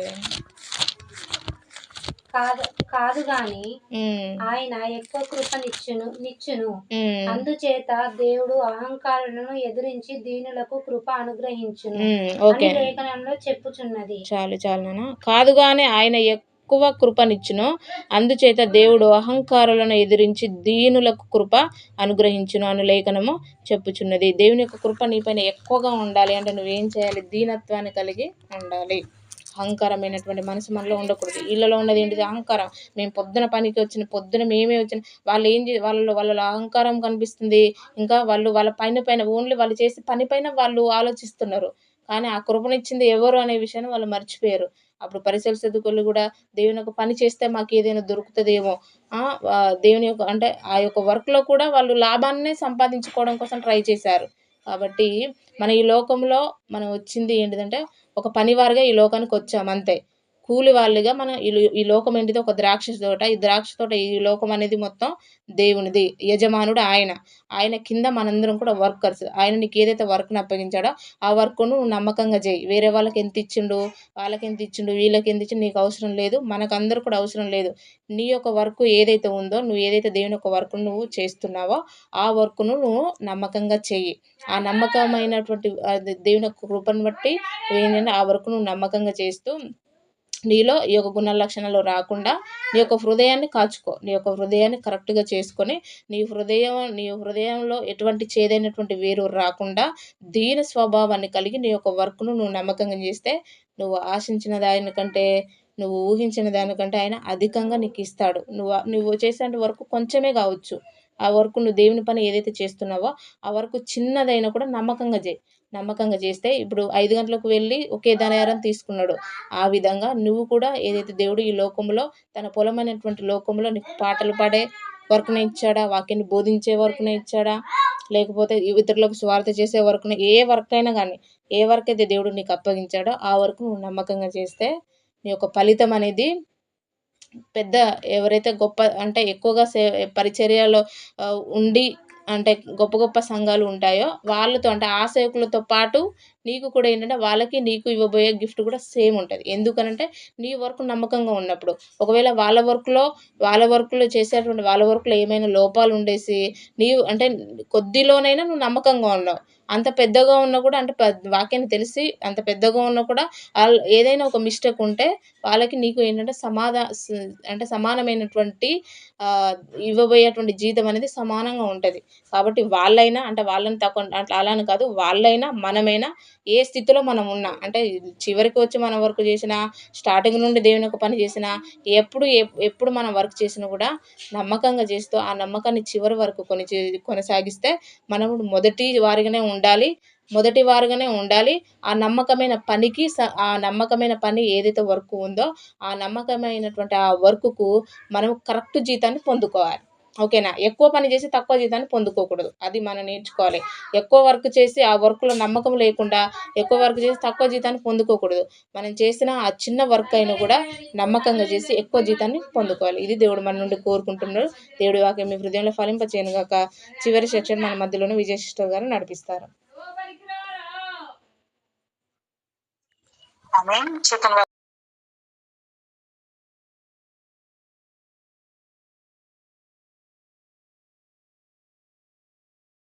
Speaker 2: కాదు గాని ఆయన ఎక్కువ కృపనిచ్చును. అందుచేత దేవుడు అహంకారులను ఎదిరించి దీనులకు కృప అనుగ్రహించును అని లేఖనంలో చెప్పుచున్నది. చాలు నాన్న.
Speaker 1: కాదు గాని ఆయన ఎక్కువ కృపనిచ్చును, అందుచేత దేవుడు అహంకారులను ఎదిరించి దీనులకు కృప అనుగ్రహించును అని లేఖనము చెప్పుచున్నది. దేవుని యొక్క కృప నీపైన ఎక్కువగా ఉండాలి అంటే నువ్వేం చేయాలి, దీనత్వాన్ని కలిగి ఉండాలి. అహంకారమైనటువంటి మనసు మనలో ఉండకూడదు. ఇళ్ళలో ఉన్నది ఏంటిది, అహంకారం. మేము పొద్దున పనికి పొద్దున మేమే వచ్చిన వాళ్ళలో అహంకారం కనిపిస్తుంది. ఇంకా వాళ్ళ పైన ఓన్లీ వాళ్ళు చేసే పని పైన వాళ్ళు ఆలోచిస్తున్నారు. కానీ ఆ కృపనిచ్చింది ఎవరు అనే విషయాన్ని వాళ్ళు మర్చిపోయారు. అప్పుడు పరిసయ్యుల సద్దూకయ్యులు కూడా దేవుని యొక్క పని చేస్తే మాకు ఏదైనా దొరుకుతుందేమో, దేవుని యొక్క అంటే ఆ యొక్క వర్క్‌లో కూడా వాళ్ళు లాభాన్నే సంపాదించుకోవడం కోసం ట్రై చేశారు. కాబట్టి మన ఈ లోకంలో మనం వచ్చింది ఏంటిదంటే ఒక పనివారిగా ఈ లోకానికి వచ్చాం అంతే. కూలి వాళ్ళుగా మనం ఈ లోకం ఏంటిది ఒక ద్రాక్ష తోట. ఈ ద్రాక్ష తోట ఈ లోకం అనేది మొత్తం దేవునిది. యజమానుడు ఆయన. ఆయన కింద మనందరం కూడా వర్కర్స్. ఆయన నీకేదైతే వర్క్‌ని అప్పగించాడో ఆ వర్క్‌ను నువ్వు నమ్మకంగా చెయ్యి. వేరే వాళ్ళకెంత ఇచ్చిండు, వాళ్ళకెంత ఇచ్చిండు, వీళ్ళకెంత ఇచ్చిండు నీకు అవసరం లేదు. మనకందరూ కూడా అవసరం లేదు. నీ యొక్క వర్క్ ఏదైతే ఉందో, నువ్వు ఏదైతే దేవుని యొక్క వర్క్‌ను నువ్వు చేస్తున్నావో, ఆ వర్క్‌ను నువ్వు నమ్మకంగా చెయ్యి. ఆ నమ్మకమైనటువంటి దేవుని యొక్క కృపను బట్టి ఏంటంటే ఆ వర్క్ నువ్వు నమ్మకంగా చేస్తూ నీలో ఈ యొక్క గుణ లక్షణాలు రాకుండా నీ యొక్క హృదయాన్ని కాచుకో. నీ యొక్క హృదయాన్ని కరెక్ట్‌గా చేసుకొని నీ హృదయంలో ఎటువంటి చేదైనటువంటి వేరు రాకుండా దీన స్వభావాన్ని కలిగి నీ యొక్క వర్క్‌ను నువ్వు నమ్మకంగా చేస్తే నువ్వు ఆశించిన దానికంటే, నువ్వు ఊహించిన దానికంటే ఆయన అధికంగా నీకిస్తాడు. నువ్వు చేసేటువంటి వర్క్ కొంచెమే కావచ్చు. ఆ వర్క్ నువ్వు దేవుని పని ఏదైతే చేస్తున్నావో ఆ వర్క్ చిన్నదైనా కూడా నమ్మకంగా చెయి. నమ్మకంగా చేస్తే ఇప్పుడు 5 గంటలకు వెళ్ళి ఒకే ధనారం తీసుకున్నాడు. ఆ విధంగా నువ్వు కూడా ఏదైతే దేవుడు ఈ లోకంలో తన పొలమైనటువంటి లోకంలో నీకు పాటలు పాడే వర్క్‌నే ఇచ్చాడా? వాక్యాన్ని బోధించే వర్క్‌నే ఇచ్చాడా? లేకపోతే ఇతరులకు సువార్త చేసే వర్క్‌ని ఏ వర్క్ అయినా గానీ, ఏ వర్క్ అయితే దేవుడు నీకు అప్పగించాడో ఆ వర్క్ నువ్వు నమ్మకంగా చేస్తే నీ యొక్క ఫలితం అనేది పెద్ద ఎవరైతే గొప్ప అంటే ఎక్కువగా పరిచర్యలో ఉండి అంటే గొప్ప గొప్ప సంఘాలు ఉంటాయో వాళ్ళతో అంటే ఆ సేవకులతో పాటు నీకు కూడా ఏంటంటే వాళ్ళకి నీకు ఇవ్వబోయే గిఫ్ట్ కూడా సేమ్ ఉంటది. ఎందుకనంటే నీ వర్క్ నమ్మకంగా ఉన్నప్పుడు. ఒకవేళ వాళ్ళ వర్క్‌లో చేసేటువంటి వాళ్ళ వర్క్‌లో ఏమైనా లోపాలుండేసి నీవు అంటే కొద్దిలోనైనా నువ్వు నమ్మకంగా ఉన్నావు. అంత పెద్దగా ఉన్నా కూడా అంటే వాక్యాన్ని తెలిసి అంత పెద్దగా ఉన్నా కూడా ఏదైనా ఒక మిస్టేక్ ఉంటే వాళ్ళకి నీకు ఏంటంటే అంటే సమానమైనటువంటి ఆహ్, ఇవ్వబోయేటువంటి జీతం అనేది సమానంగా ఉంటది. కాబట్టి వాళ్ళైనా అంటే వాళ్ళని తక్కువ అట్లా అలా అని కాదు. వాళ్ళైనా, మనమైనా ఏ స్థితిలో మనం ఉన్నా అంటే చివరికి వచ్చి మనం వర్క్ చేసినా, స్టార్టింగ్ నుండి దేవుని యొక్క పని చేసినా, ఎప్పుడు మనం వర్క్ చేసినా కూడా నమ్మకంగా చేస్తూ ఆ నమ్మకాన్ని చివరి వరకు కొనసాగిస్తే మనము మొదటి వారుగానే ఉండాలి. ఆ నమ్మకమైన పని ఏదైతే వర్క్ ఉందో, ఆ నమ్మకమైనటువంటి ఆ వర్క్‌కు మనం కరెక్ట్ జీతాన్ని పొందుకోవాలి. ఓకేనా? ఎక్కువ పని చేసి తక్కువ జీతాన్ని పొందుకోకూడదు. అది మనం నేర్చుకోవాలి. ఎక్కువ వర్క్ చేసి ఆ వర్క్‌లో నమ్మకం లేకుండా ఎక్కువ వర్క్ చేసి తక్కువ జీతాన్ని పొందుకోకూడదు. మనం చేసిన ఆ చిన్న వర్క్ అయినా కూడా నమ్మకంగా చేసి ఎక్కువ జీతాన్ని పొందుకోవాలి. ఇది దేవుడు మన నుండి కోరుకుంటున్నాడు. దేవుడి వాక్యం మీ హృదయంలో ఫలింపచేయును గాక. చివరి సెక్షన్ మన మధ్యలోనే విజయ సిస్టర్ గారు నడిపిస్తారు.
Speaker 3: ఆమేన్. చికెన్